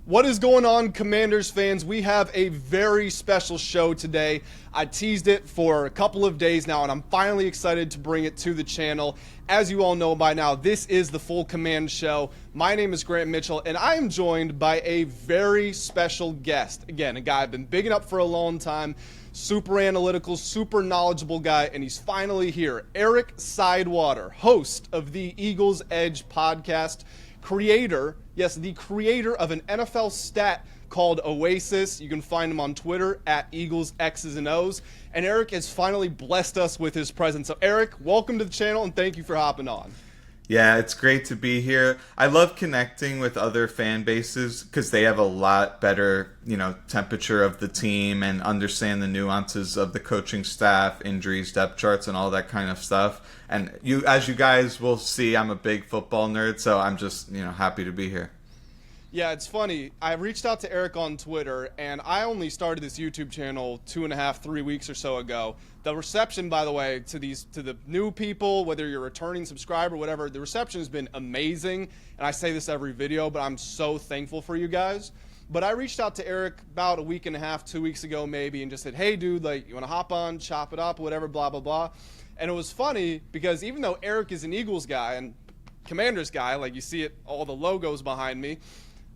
What is going on, Commanders fans? We have a very special show today. I teased it for a couple of days now, and I'm finally excited to bring it to the channel. As you all know by now, this is the Full Command Show. My name is Grant Mitchell, and I am joined by a very special guest. Again, a guy I've been bigging up for a long time, super analytical, super knowledgeable guy, and he's finally here. Eric Sidewater, host of the Eagles Edge podcast, creator, yes, the creator of an NFL stat called OASIS. You can find him on Twitter at Eagles X's and O's. And Eric has finally blessed us with his presence. So Eric, welcome to the channel and thank you for hopping on. Yeah, it's great to be here. I love connecting with other fan bases because they have a lot better, temperature of the team and understand the nuances of the coaching staff, injuries, depth charts, and all that kind of stuff. And as you guys will see, I'm a big football nerd, so I'm just, happy to be here. Yeah, it's funny. I reached out to Eric on Twitter, and I only started this YouTube channel 2.5, 3 weeks or so ago. The reception, by the way, to the new people, whether you're a returning subscriber or whatever, the reception has been amazing. And I say this every video, but I'm so thankful for you guys. But I reached out to Eric about a week and a half, 2 weeks ago maybe, and just said, hey, dude, you want to hop on, chop it up, whatever, blah, blah, blah. And it was funny because even though Eric is an Eagles guy and Commanders guy, like you see it, all the logos behind me,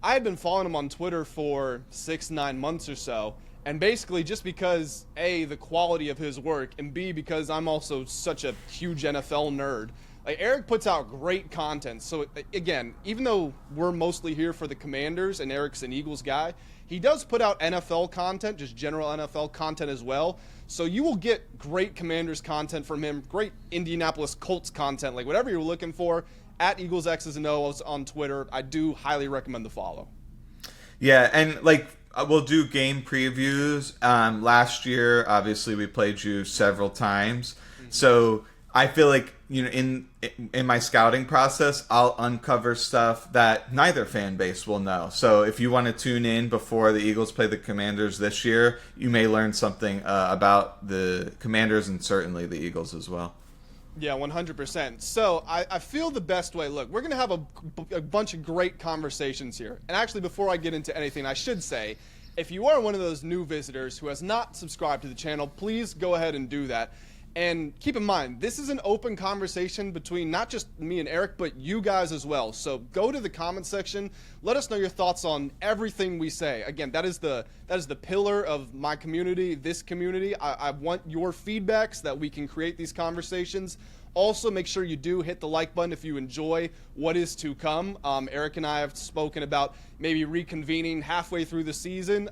I had been following him on Twitter for 6-9 months or so, and basically just because, A, the quality of his work, and B, because I'm also such a huge NFL nerd, Eric puts out great content. So again, even though we're mostly here for the Commanders and Eric's an Eagles guy, he does put out NFL content, just general NFL content as well. So you will get great Commanders content from him, great Indianapolis Colts content, whatever you're looking for. At Eagles X's and O's on Twitter. I do highly recommend the follow. Yeah, and we'll do game previews. Last year, obviously, we played you several times. Mm-hmm. So I feel like, in my scouting process, I'll uncover stuff that neither fan base will know. So if you want to tune in before the Eagles play the Commanders this year, you may learn something about the Commanders and certainly the Eagles as well. Yeah, 100%. So I feel the best way. Look, we're going to have a bunch of great conversations here. And actually, before I get into anything, I should say, if you are one of those new visitors who has not subscribed to the channel, please go ahead and do that. And keep in mind, this is an open conversation between not just me and Eric, but you guys as well. So go to the comment section. Let us know your thoughts on everything we say. Again, that is the pillar of my community, this community. I want your feedback so that we can create these conversations. Also, make sure you do hit the like button if you enjoy what is to come. Eric and I have spoken about maybe reconvening halfway through the season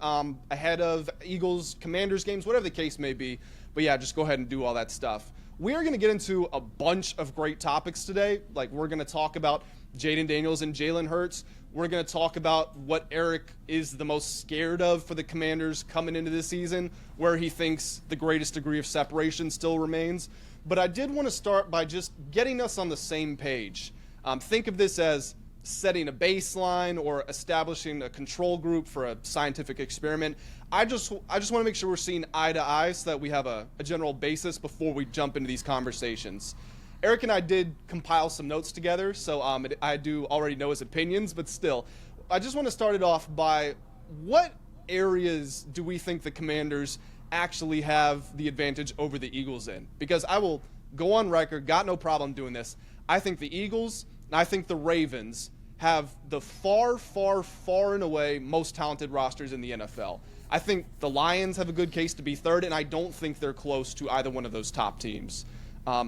ahead of Eagles, Commanders games, whatever the case may be. But yeah, just go ahead and do all that stuff. We are going to get into a bunch of great topics today. We're going to talk about Jayden Daniels and Jalen Hurts. We're going to talk about what Eric is the most scared of for the Commanders coming into this season, where he thinks the greatest degree of separation still remains. But I did want to start by just getting us on the same page. Think of this as setting a baseline or establishing a control group for a scientific experiment. I just want to make sure we're seeing eye to eye so that we have a general basis before we jump into these conversations. Eric and I did compile some notes together, so I do already know his opinions, but still, I just want to start it off by what areas do we think the Commanders actually have the advantage over the Eagles in? Because I will go on record, got no problem doing this. I think the Eagles and I think the Ravens have the far, far, far and away most talented rosters in the NFL. I think the Lions have a good case to be third, and I don't think they're close to either one of those top teams.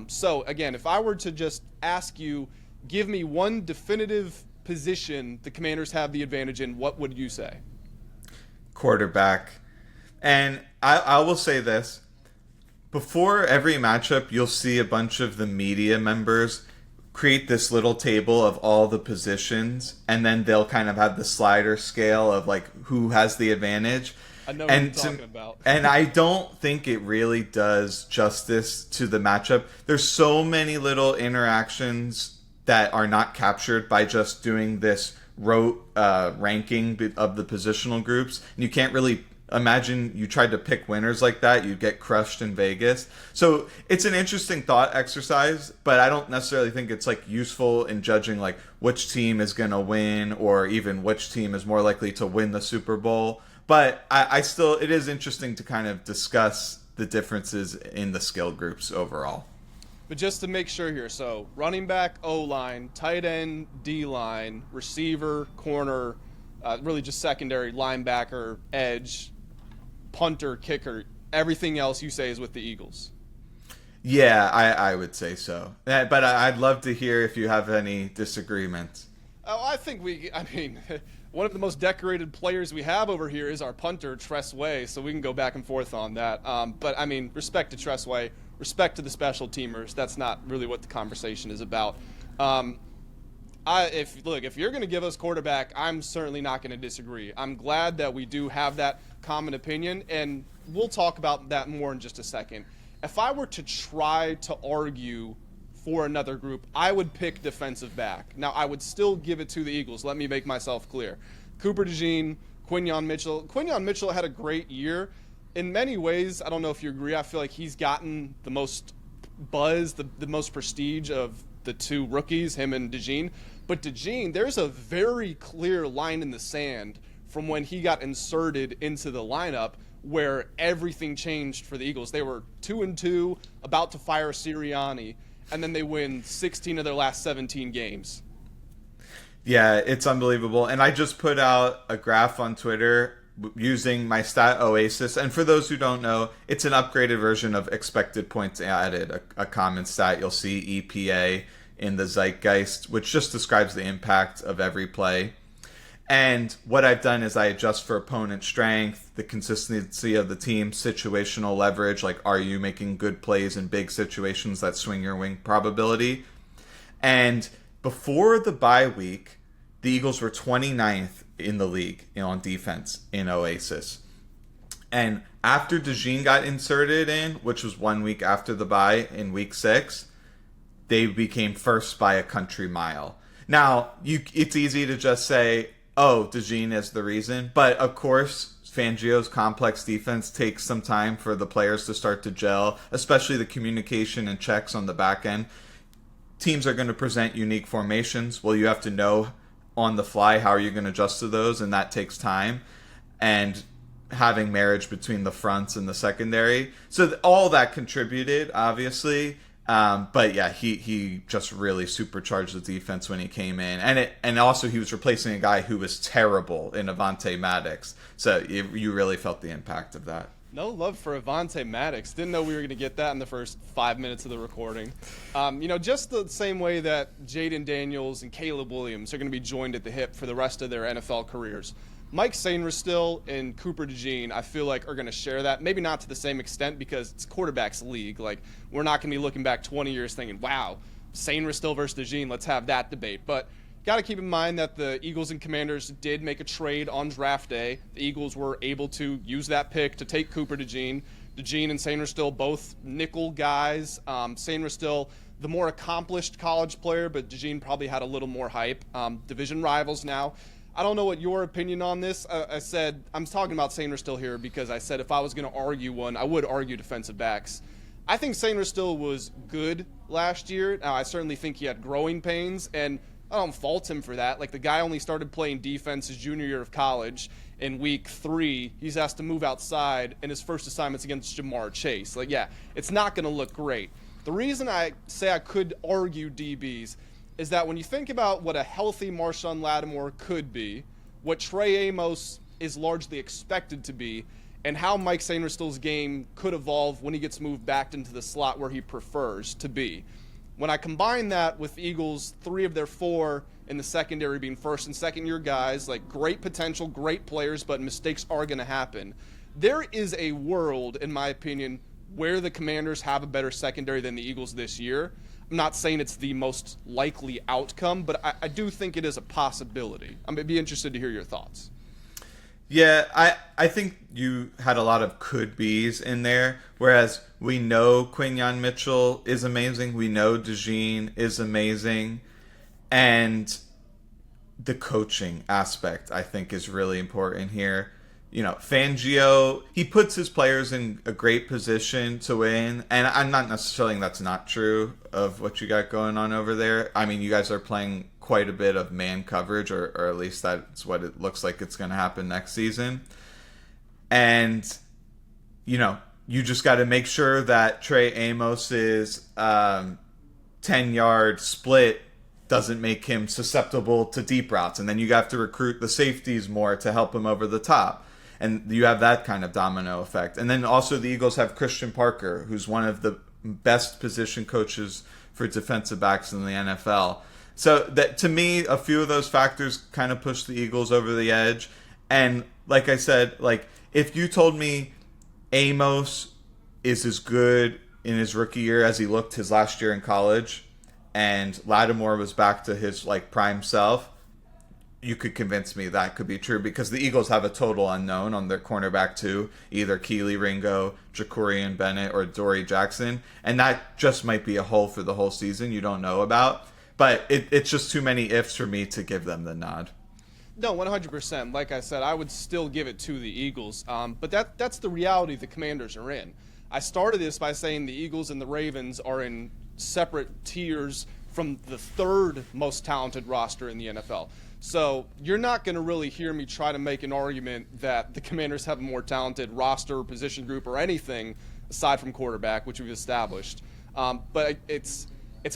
So, again, if I were to just ask you, give me one definitive position the Commanders have the advantage in, what would you say? Quarterback. And I will say this. Before every matchup, you'll see a bunch of the media members create this little table of all the positions, and then they'll kind of have the slider scale of who has the advantage. I know what you're talking about. And I don't think it really does justice to the matchup. There's so many little interactions that are not captured by just doing this rote ranking of the positional groups. And you can't really imagine you tried to pick winners like that, you'd get crushed in Vegas. So it's an interesting thought exercise, but I don't necessarily think it's like useful in judging like which team is going to win or even which team is more likely to win the Super Bowl. But I still, it is interesting to kind of discuss the differences in the skill groups overall. But just to make sure here, so running back, O-line, tight end, D-line, receiver, corner, really just secondary, linebacker, edge, punter, kicker, everything else you say is with the Eagles. Yeah, I would say so. But I'd love to hear if you have any disagreements. Oh, I think one of the most decorated players we have over here is our punter, Tress Way, so we can go back and forth on that. But, respect to Tress Way, respect to the special teamers. That's not really what the conversation is about. If you're going to give us quarterback, I'm certainly not going to disagree. I'm glad that we do have that common opinion, and we'll talk about that more in just a second. If I were to try to argue for another group, I would pick defensive back. Now, I would still give it to the Eagles. Let me make myself clear. Cooper DeJean, Quinyon Mitchell. Quinyon Mitchell had a great year. In many ways, I don't know if you agree, I feel like he's gotten the most buzz, the most prestige of the two rookies, him and DeJean. But DeJean, there's a very clear line in the sand from when he got inserted into the lineup where everything changed for the Eagles. They were 2-2, about to fire Sirianni, and then they win 16 of their last 17 games. Yeah, it's unbelievable. And I just put out a graph on Twitter using my stat OASIS. And for those who don't know, it's an upgraded version of expected points added, a common stat. You'll see EPA in the zeitgeist, which just describes the impact of every play. And what I've done is I adjust for opponent strength, the consistency of the team, situational leverage, like are you making good plays in big situations that swing your wing probability. And before the bye week, the Eagles were 29th in the league on defense in OASIS. And after DeJean got inserted in, which was 1 week after the bye in week 6, they became first by a country mile. Now, it's easy to just say, oh, DeJean is the reason. But, of course, Fangio's complex defense takes some time for the players to start to gel, especially the communication and checks on the back end. Teams are going to present unique formations. Well, you have to know on the fly how are you going to adjust to those, and that takes time. And having marriage between the fronts and the secondary. So all that contributed, obviously. But yeah, he just really supercharged the defense when he came in, and also he was replacing a guy who was terrible in Avonte Maddox. So you really felt the impact of that. No love for Avonte Maddox. Didn't know we were going to get that in the first 5 minutes of the recording. Just the same way that Jayden Daniels and Caleb Williams are going to be joined at the hip for the rest of their NFL careers. Mike Sainristil and Cooper DeJean, I feel like, are going to share that. Maybe not to the same extent because it's quarterbacks league. Like, we're not going to be looking back 20 years thinking, wow, Sainristil versus DeJean, let's have that debate. But got to keep in mind that the Eagles and Commanders did make a trade on draft day. The Eagles were able to use that pick to take Cooper DeJean. DeJean and Sainristil, both nickel guys. Sainristil, the more accomplished college player, but DeJean probably had a little more hype. Division rivals now. I don't know what your opinion on this. I said, I'm talking about Sainristil here because I said if I was going to argue one, I would argue defensive backs. I think Sainristil was good last year. Now, I certainly think he had growing pains, and I don't fault him for that. Like, the guy only started playing defense his junior year of college. In week 3, he's asked to move outside, and his first assignment's against Jamar Chase. Like, yeah, it's not going to look great. The reason I say I could argue DBs is that when you think about what a healthy Marshawn Lattimore could be, what Trey Amos is largely expected to be, and how Mike Sainristil's game could evolve when he gets moved back into the slot where he prefers to be. When I combine that with Eagles, 3 of their 4 in the secondary being first and second year guys, like great potential, great players, but mistakes are going to happen. There is a world, in my opinion, where the Commanders have a better secondary than the Eagles this year. I'm not saying it's the most likely outcome, but I do think it is a possibility. I'm going to be interested to hear your thoughts. Yeah, I think you had a lot of could-be's in there, whereas we know Quinyon Mitchell is amazing. We know DeJean is amazing. And the coaching aspect, I think, is really important here. Fangio, he puts his players in a great position to win. And I'm not necessarily saying that's not true of what you got going on over there. I mean, you guys are playing quite a bit of man coverage, or at least that's what it looks like it's going to happen next season. And, you just got to make sure that Trey Amos's 10-yard split doesn't make him susceptible to deep routes. And then you have to recruit the safeties more to help him over the top. And you have that kind of domino effect. And then also the Eagles have Christian Parker, who's one of the best position coaches for defensive backs in the NFL. So that, to me, a few of those factors kind of push the Eagles over the edge. And like I said, if you told me Amos is as good in his rookie year as he looked his last year in college, and Lattimore was back to his prime self, you could convince me that could be true, because the Eagles have a total unknown on their cornerback too, either Keely Ringo, Jacorian Bennett, or Dory Jackson, and that just might be a hole for the whole season you don't know about. But it's just too many ifs for me to give them the nod. No, 100%. Like I said, I would still give it to the Eagles. But that's the reality the Commanders are in. I started this by saying the Eagles and the Ravens are in separate tiers from the third most talented roster in the NFL. So you're not going to really hear me try to make an argument that the Commanders have a more talented roster, position group, or anything aside from quarterback, which we've established. But it's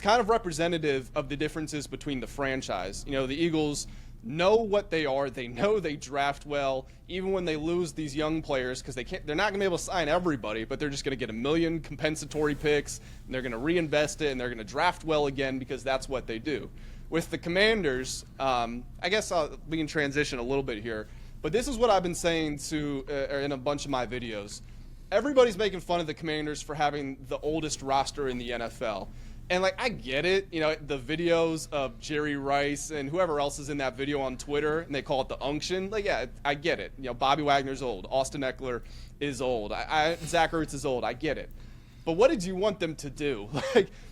kind of representative of the differences between the franchise. The Eagles know what they are. They know they draft well, even when they lose these young players, because they're not going to be able to sign everybody, but they're just going to get 1 million compensatory picks, and they're going to reinvest it, and they're going to draft well again, because that's what they do. With the Commanders, I guess we can transition a little bit here, but this is what I've been saying in a bunch of my videos. Everybody's making fun of the Commanders for having the oldest roster in the NFL. And I get it, the videos of Jerry Rice and whoever else is in that video on Twitter, and they call it the unction. Yeah, I get it. Bobby Wagner's old. Austin Eckler is old. Zach Ertz is old. I get it. But what did you want them to do?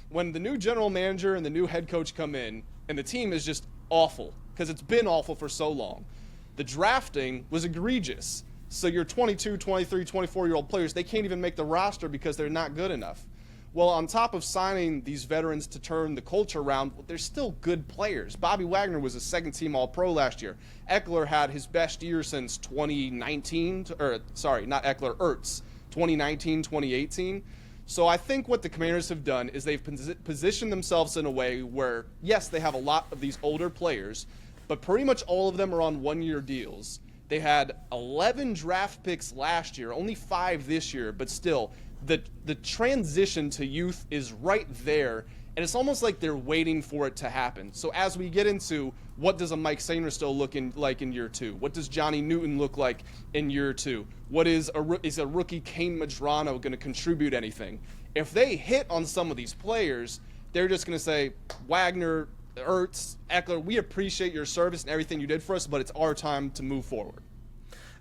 When the new general manager and the new head coach come in, and the team is just awful, because it's been awful for so long. The drafting was egregious. So your 22, 23, 24-year-old players, they can't even make the roster because they're not good enough. Well, on top of signing these veterans to turn the culture around, they're still good players. Bobby Wagner was a second-team All-Pro last year. Eckler had his best year since 2019, not Eckler, Ertz, 2019, 2018. So I think what the Commanders have done is they've positioned themselves in a way where, yes, they have a lot of these older players, but pretty much all of them are on one-year deals. They had 11 draft picks last year, only 5 this year, but still, the transition to youth is right there, and it's almost like they're waiting for it to happen. So as we get into what does a Mike Sainristil look like in year 2? What does Johnny Newton look like in year 2? What is a rookie Kane Madrano going to contribute anything? If they hit on some of these players, they're just going to say, Wagner, Ertz, Eckler, we appreciate your service and everything you did for us, but it's our time to move forward.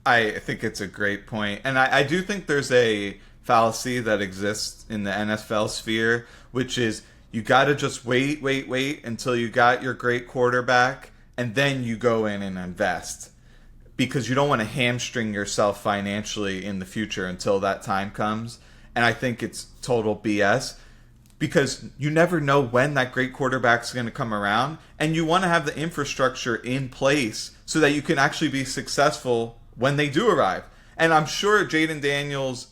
I think it's a great point. And I do think there's a fallacy that exists in the NFL sphere, which is you got to just wait until you got your great quarterback, and then you go in and invest, because you don't want to hamstring yourself financially in the future until that time comes. And I think it's total BS, because you never know when that great quarterback's going to come around, and you want to have the infrastructure in place so that you can actually be successful when they do arrive. And I'm sure Jayden Daniels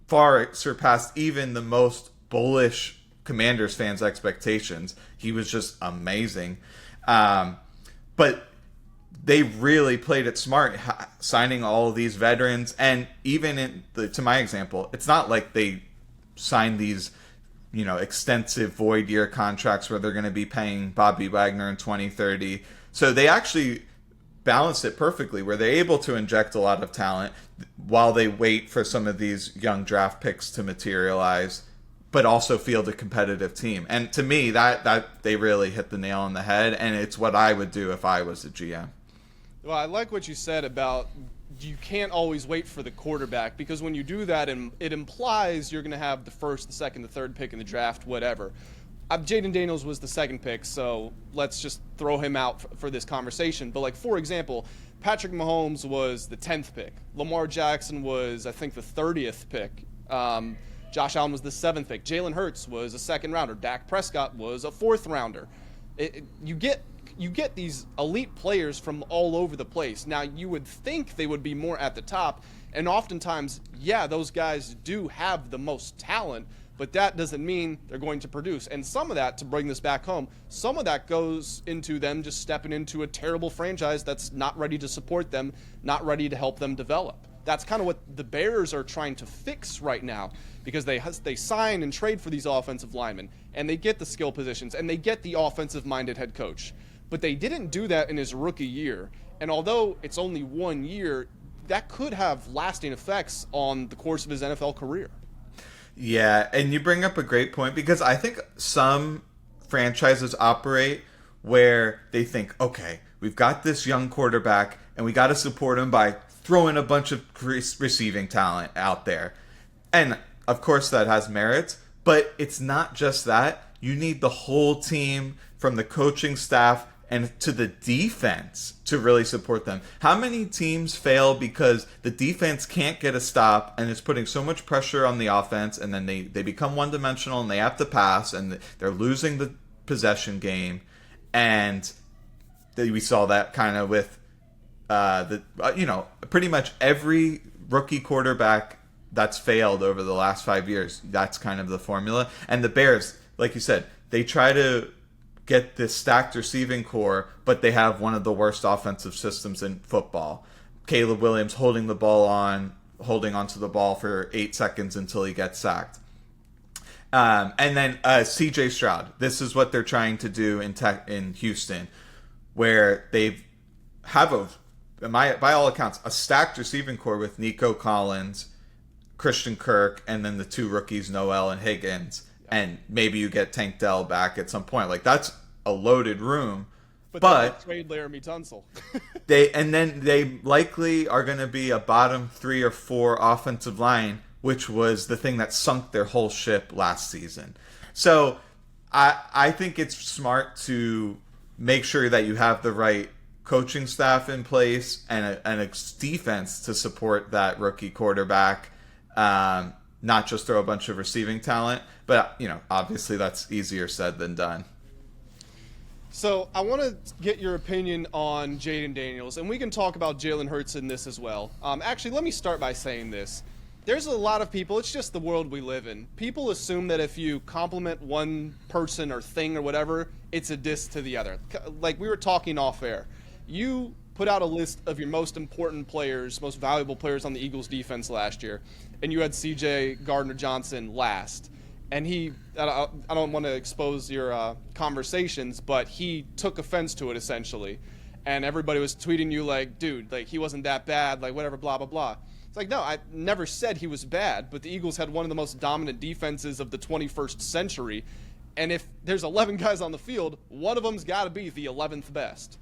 far surpassed even the most bullish Commanders fans' expectations. He was just amazing. But they really played it smart, signing all of these veterans. And even to my example, it's not like they signed these extensive void year contracts where they're going to be paying Bobby Wagner in 2030. So they actually balanced it perfectly, where they're able to inject a lot of talent while they wait for some of these young draft picks to materialize, but also field a competitive team. And to me, that they really hit the nail on the head, and it's what I would do if I was a GM. Well, I like what you said about you can't always wait for the quarterback, because when you do that, it implies you're going to have the first, the second, the third pick in the draft, whatever. Jayden Daniels was the second pick, so let's just throw him out for this conversation. But, like, for example, Patrick Mahomes was the 10th pick. Lamar Jackson was, I think, the 30th pick. Josh Allen was the 7th pick. Jalen Hurts was a second rounder. Dak Prescott was a 4th rounder. You get these elite players from all over the place. Now, you would think they would be more at the top, and oftentimes, yeah, those guys do have the most talent, but that doesn't mean they're going to produce. And some of that, to bring this back home, some of that goes into them just stepping into a terrible franchise that's not ready to support them, not ready to help them develop. That's kind of what the Bears are trying to fix right now, because they sign and trade for these offensive linemen, and they get the skill positions, and they get the offensive-minded head coach. But they didn't do that in his rookie year. And although it's only 1 year, that could have lasting effects on the course of his NFL career. Yeah, and you bring up a great point, because I think some franchises operate where they think, okay, we've got this young quarterback and we got to support him by throwing a bunch of receiving talent out there. And of course that has merits, but it's not just that. You need the whole team, from the coaching staff and to the defense, to really support them. How many teams fail because the defense can't get a stop and it's putting so much pressure on the offense, and then they become one-dimensional and they have to pass and they're losing the possession game. And we saw that kind of with pretty much every rookie quarterback that's failed over the last 5 years. That's kind of the formula. And the Bears, like you said, they try to get this stacked receiving core, but they have one of the worst offensive systems in football. Caleb Williams holding onto the ball for 8 seconds until he gets sacked. And then C.J. Stroud. This is what they're trying to do in Houston, where they have by all accounts, a stacked receiving core with Nico Collins, Christian Kirk, and then the 2 rookies, Noel and Higgins. And maybe you get Tank Dell back at some point. Like, that's a loaded room. But trade Laramie Tunsil. they likely are going to be a bottom 3 or 4 offensive line, which was the thing that sunk their whole ship last season. So I think it's smart to make sure that you have the right coaching staff in place and a defense to support that rookie quarterback. Not just throw a bunch of receiving talent, but obviously that's easier said than done. So I want to get your opinion on Jayden Daniels, and we can talk about Jalen Hurts in this as well. Actually, let me start by saying this. There's a lot of people, it's just the world we live in. People assume that if you compliment one person or thing or whatever, it's a diss to the other. Like we were talking off air. You put out a list of your most important players, most valuable players on the Eagles defense last year, and you had C.J. Gardner-Johnson last. And I don't want to expose your conversations, but he took offense to it essentially. And everybody was tweeting you like, dude, like he wasn't that bad, like whatever, blah, blah, blah. It's like, no, I never said he was bad, but the Eagles had one of the most dominant defenses of the 21st century. And if there's 11 guys on the field, one of them's got to be the 11th best.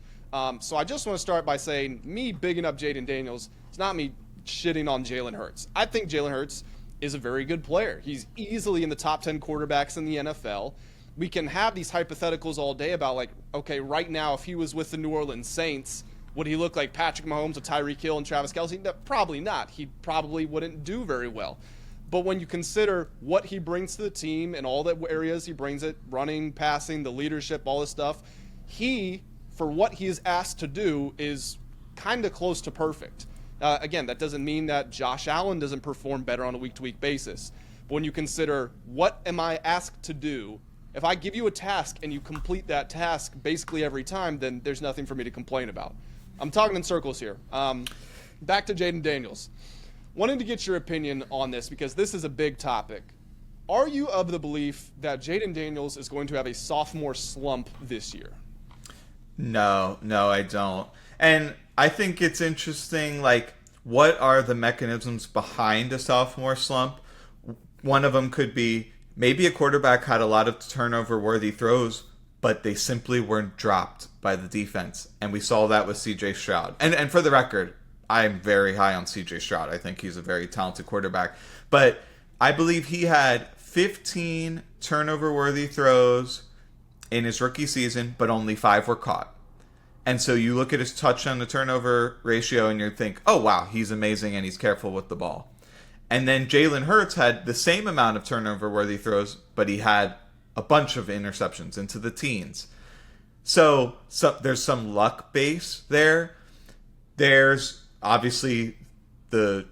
So I just want to start by saying, me bigging up Jayden Daniels, it's not me shitting on Jalen Hurts. I think Jalen Hurts is a very good player. He's easily in the top 10 quarterbacks in the NFL. We can have these hypotheticals all day about like, okay, right now, if he was with the New Orleans Saints, would he look like Patrick Mahomes with Tyreek Hill and Travis Kelce? No, probably not. He probably wouldn't do very well. But when you consider what he brings to the team and all the areas he brings it, running, passing, the leadership, all this stuff, he, for what he is asked to do, is kind of close to perfect. Again, that doesn't mean that Josh Allen doesn't perform better on a week-to-week basis. But when you consider what am I asked to do, if I give you a task and you complete that task basically every time, then there's nothing for me to complain about. I'm talking in circles here. Back to Jayden Daniels. Wanted to get your opinion on this because this is a big topic. Are you of the belief that Jayden Daniels is going to have a sophomore slump this year? No, I don't. And I think it's interesting, like, what are the mechanisms behind a sophomore slump? One of them could be maybe a quarterback had a lot of turnover-worthy throws, but they simply weren't dropped by the defense. And we saw that with C.J. Stroud. And for the record, I'm very high on C.J. Stroud. I think he's a very talented quarterback. But I believe he had 15 turnover-worthy throws in his rookie season, but only 5 were caught. And so you look at his touchdown to turnover ratio and you think, oh, wow, he's amazing and he's careful with the ball. And then Jalen Hurts had the same amount of turnover-worthy throws, but he had a bunch of interceptions into the teens. So there's some luck base there. There's obviously the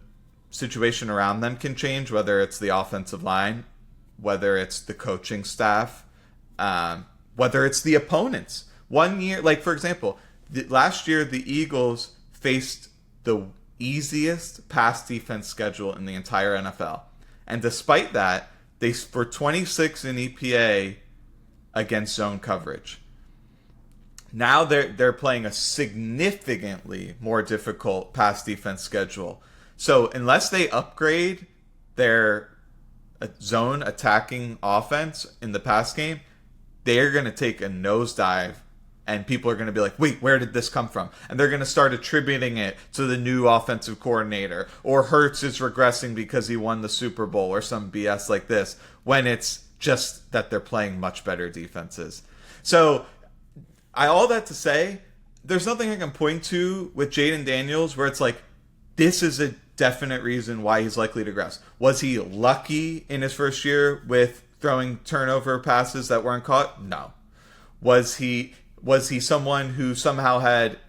situation around them can change, whether it's the offensive line, whether it's the coaching staff, whether it's the opponents. One year, like for example, last year the Eagles faced the easiest pass defense schedule in the entire NFL. And despite that, they were 26 in EPA against zone coverage. Now they're playing a significantly more difficult pass defense schedule. So unless they upgrade their zone attacking offense in the pass game, they're going to take a nosedive, and people are going to be like, wait, where did this come from? And they're going to start attributing it to the new offensive coordinator, or Hurts is regressing because he won the Super Bowl, or some BS like this, when it's just that they're playing much better defenses. So all that to say, there's nothing I can point to with Jayden Daniels where it's like, this is a definite reason why he's likely to regress. Was he lucky in his first year with throwing turnover passes that weren't caught? No. Was he someone who somehow had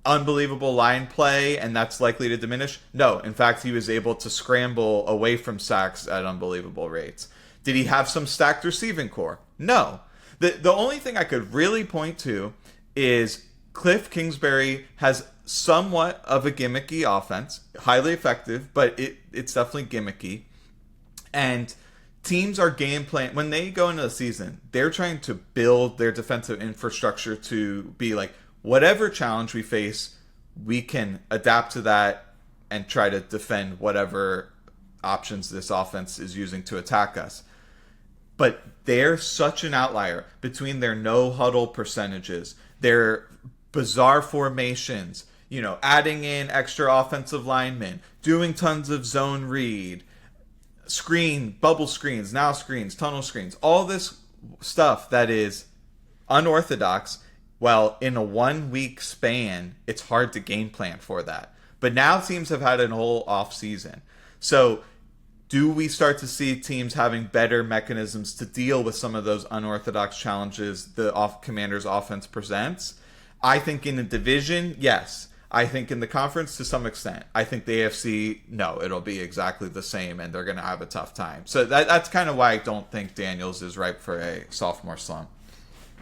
unbelievable line play and that's likely to diminish? No. In fact, he was able to scramble away from sacks at unbelievable rates. Did he have some stacked receiving core? No. The only thing I could really point to is Cliff Kingsbury has somewhat of a gimmicky offense, highly effective, but it's definitely gimmicky. And teams are game plan when they go into the season, they're trying to build their defensive infrastructure to be like, whatever challenge we face, we can adapt to that and try to defend whatever options this offense is using to attack us. But they're such an outlier between their no huddle percentages, their bizarre formations, adding in extra offensive linemen, doing tons of zone read, bubble screens, now screens, tunnel screens, all this stuff that is unorthodox. Well, in a 1 week span, it's hard to game plan for that. But now teams have had a whole off season. So do we start to see teams having better mechanisms to deal with some of those unorthodox challenges the Commanders offense presents? I think in the division, yes. I think in the conference, to some extent. I think the AFC, no, it'll be exactly the same, and they're going to have a tough time. So that's kind of why I don't think Daniels is ripe for a sophomore slump.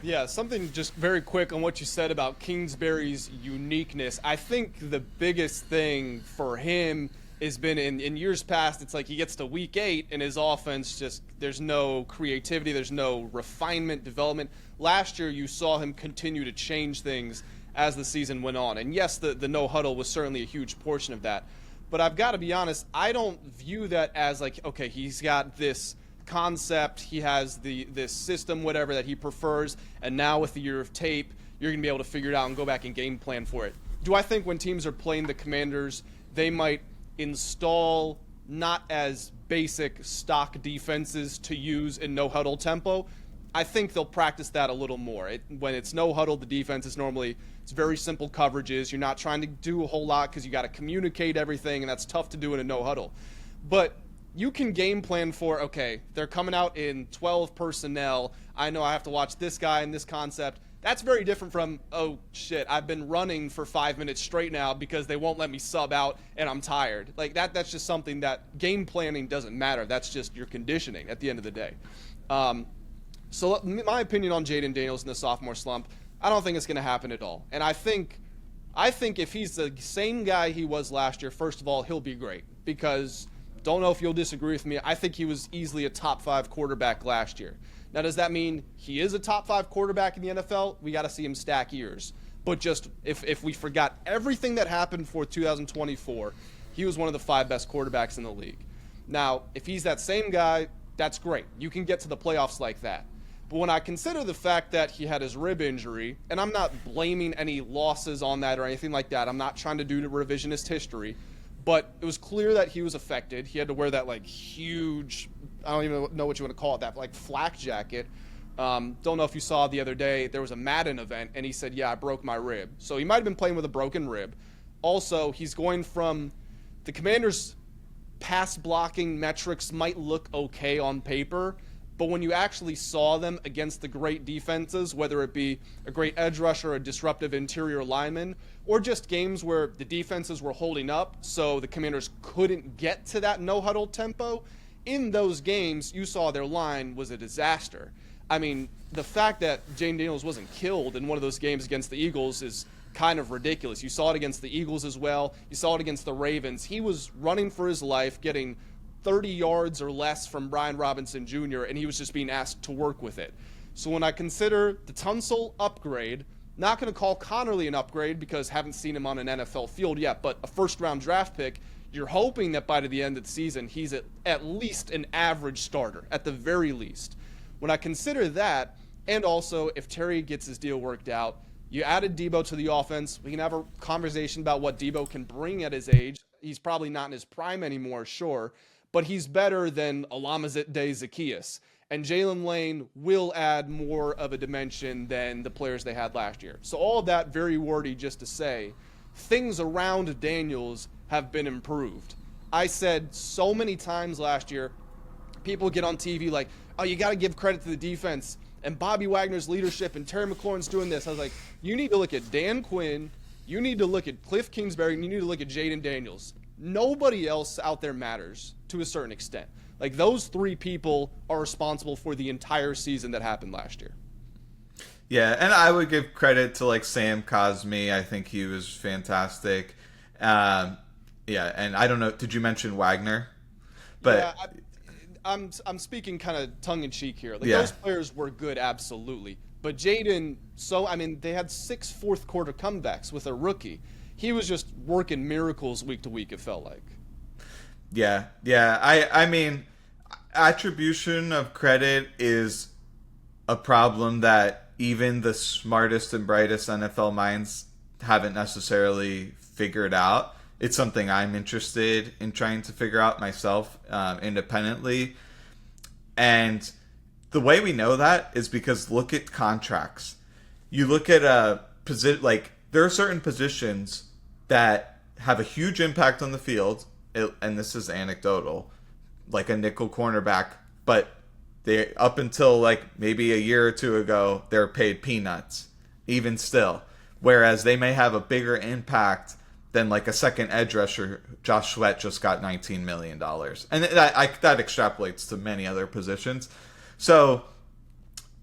Yeah, something just very quick on what you said about Kingsbury's uniqueness. I think the biggest thing for him has been in years past, it's like he gets to week 8 and his offense just, there's no creativity, there's no refinement, development. Last year you saw him continue to change things as the season went on. And yes, the no huddle was certainly a huge portion of that. But I've got to be honest, I don't view that as like, okay, he's got this concept, he has this system, whatever, that he prefers, and now with the year of tape, you're going to be able to figure it out and go back and game plan for it. Do I think when teams are playing the Commanders, they might install not as basic stock defenses to use in no huddle tempo? I think they'll practice that a little more. When it's no huddle, the defense is normally, it's very simple coverages. You're not trying to do a whole lot because you got to communicate everything, and that's tough to do in a no huddle. But you can game plan for, okay, they're coming out in 12 personnel. I know I have to watch this guy and this concept. That's very different from, oh, shit, I've been running for 5 minutes straight now because they won't let me sub out and I'm tired. Like, that's just something that game planning doesn't matter. That's just your conditioning at the end of the day. So my opinion on Jayden Daniels in the sophomore slump, I don't think it's going to happen at all. And I think if he's the same guy he was last year, first of all, he'll be great. Because, don't know if you'll disagree with me, I think he was easily a top 5 quarterback last year. Now, does that mean he is a top 5 quarterback in the NFL? We got to see him stack years. But just if we forgot everything that happened for 2024, he was one of the 5 best quarterbacks in the league. Now, if he's that same guy, that's great. You can get to the playoffs like that. But when I consider the fact that he had his rib injury, and I'm not blaming any losses on that or anything like that. I'm not trying to do revisionist history. But it was clear that he was affected. He had to wear that huge I don't even know what you want to call it, that like flak jacket. Don't know if you saw the other day, there was a Madden event, and he said, yeah, I broke my rib. So he might have been playing with a broken rib. Also, he's going from the Commanders' pass blocking metrics might look okay on paper, but when you actually saw them against the great defenses, whether it be a great edge rusher, a disruptive interior lineman, or just games where the defenses were holding up so the Commanders couldn't get to that no-huddle tempo, in those games, you saw their line was a disaster. I mean, the fact that Jayden Daniels wasn't killed in one of those games against the Eagles is kind of ridiculous. You saw it against the Eagles as well. You saw it against the Ravens. He was running for his life, getting 30 yards or less from Brian Robinson Jr., and he was just being asked to work with it. So when I consider the Tunsil upgrade, not going to call Conerly an upgrade because haven't seen him on an NFL field yet, but a first-round draft pick, you're hoping that by the end of the season, he's at least an average starter, at the very least. When I consider that, and also if Terry gets his deal worked out, you added Debo to the offense. We can have a conversation about what Debo can bring at his age. He's probably not in his prime anymore, sure, but he's better than Alamazit Day Zacchaeus. And Jalen Lane will add more of a dimension than the players they had last year. So all of that very wordy just to say, things around Daniels have been improved. I said so many times last year, people get on TV like, oh, you got to give credit to the defense and Bobby Wagner's leadership and Terry McLaurin's doing this. I was like, you need to look at Dan Quinn, you need to look at Cliff Kingsbury, and you need to look at Jayden Daniels. Nobody else out there matters to a certain extent. Like, those three people are responsible for the entire season that happened last year. Yeah, and I would give credit to, like, Sam Cosmi. I think he was fantastic. Yeah, and I don't know, did you mention Wagner? But yeah, I'm speaking kind of tongue-in-cheek here. Like, yeah. Those players were good, absolutely. But Jayden, they had 6 fourth-quarter comebacks with a rookie. He was just working miracles week to week, it felt like. Yeah. I mean, attribution of credit is a problem that even the smartest and brightest NFL minds haven't necessarily figured out. It's something I'm interested in trying to figure out myself independently. And the way we know that is because look at contracts. You look at a position, like, there are certain positions that have a huge impact on the field, and this is anecdotal, like a nickel cornerback, but they, up until like maybe a year or two ago, they're paid peanuts, even still. Whereas they may have a bigger impact than like a second edge rusher. Josh Sweat just got $19 million. And that extrapolates to many other positions. So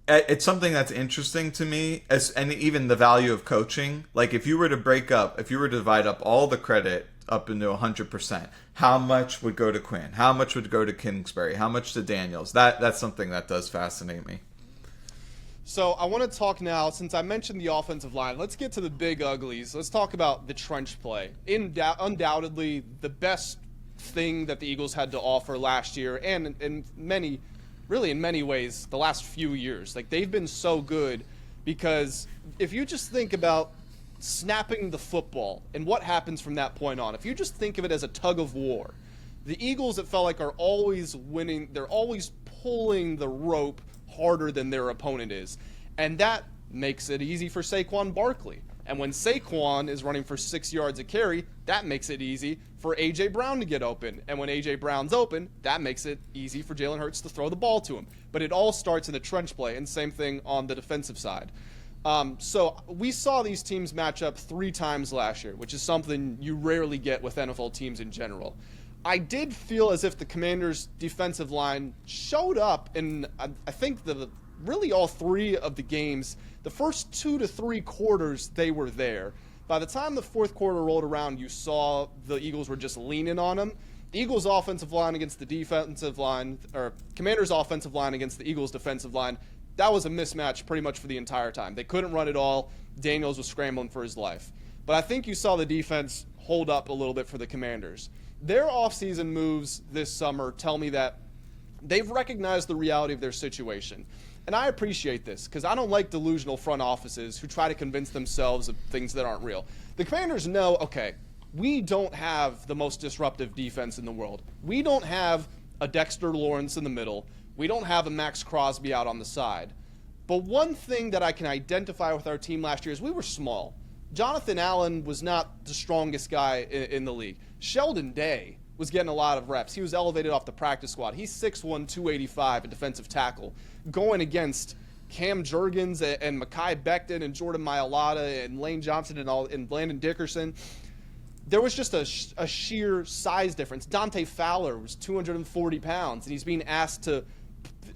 it's something that's interesting to me, and even the value of coaching. Like, if you were to divide up all the credit up into 100%, how much would go to Quinn? How much would go to Kingsbury? How much to Daniels? That's something that does fascinate me. So I want to talk now, since I mentioned the offensive line, let's get to the big uglies. Let's talk about the trench play. Undoubtedly, the best thing that the Eagles had to offer last year, and in many ways, the last few years. Like, they've been so good because if you just think about snapping the football and what happens from that point on, if you just think of it as a tug of war, the Eagles, it felt like, are always winning. They're always pulling the rope harder than their opponent is. And that makes it easy for Saquon Barkley. And when Saquon is running for 6 yards a carry, that makes it easy for A.J. Brown to get open. And when A.J. Brown's open, that makes it easy for Jalen Hurts to throw the ball to him. But it all starts in the trench play, and same thing on the defensive side. So we saw these teams match up 3 times last year, which is something you rarely get with NFL teams in general. I did feel as if the Commanders' defensive line showed up in, I think, really all 3 of the games. The first 2 to 3 quarters, they were there. By the time the fourth quarter rolled around, you saw the Eagles were just leaning on them. The Eagles' offensive line against the defensive line, or Commanders' offensive line against the Eagles' defensive line, that was a mismatch pretty much for the entire time. They couldn't run it all. Daniels was scrambling for his life. But I think you saw the defense hold up a little bit for the Commanders. Their offseason moves this summer tell me that they've recognized the reality of their situation. And I appreciate this because I don't like delusional front offices who try to convince themselves of things that aren't real. The Commanders know, okay, we don't have the most disruptive defense in the world. We don't have a Dexter Lawrence in the middle. We don't have a Max Crosby out on the side. But one thing that I can identify with our team last year is we were small. Jonathan Allen was not the strongest guy in the league. Sheldon Day was getting a lot of reps. He was elevated off the practice squad. He's 6'1", 285, a defensive tackle, going against Cam Jurgens and Mekhi Becton and Jordan Mailata and Lane Johnson and Landon Dickerson. There was just a sheer size difference. Dante Fowler was 240 pounds, and he's being asked to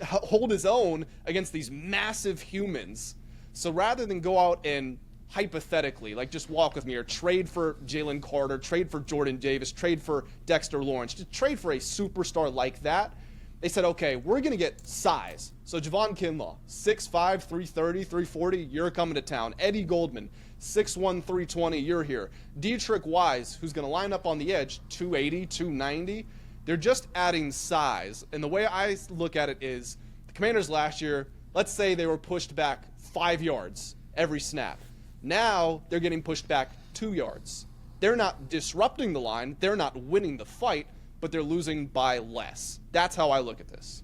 hold his own against these massive humans. So rather than go out and hypothetically, like, just walk with me, or trade for Jalen Carter, trade for Jordan Davis, trade for Dexter Lawrence, just trade for a superstar like that, they said, okay, we're going to get size. So Javon Kinlaw, 6'5", 330, 340, you're coming to town. Eddie Goldman, 6'1", 320, you're here. Dietrich Wise, who's going to line up on the edge, 280, 290. They're just adding size. And the way I look at it is, the Commanders last year, let's say they were pushed back 5 yards every snap. Now they're getting pushed back 2 yards. They're not disrupting the line. They're not winning the fight, but they're losing by less. That's how I look at this.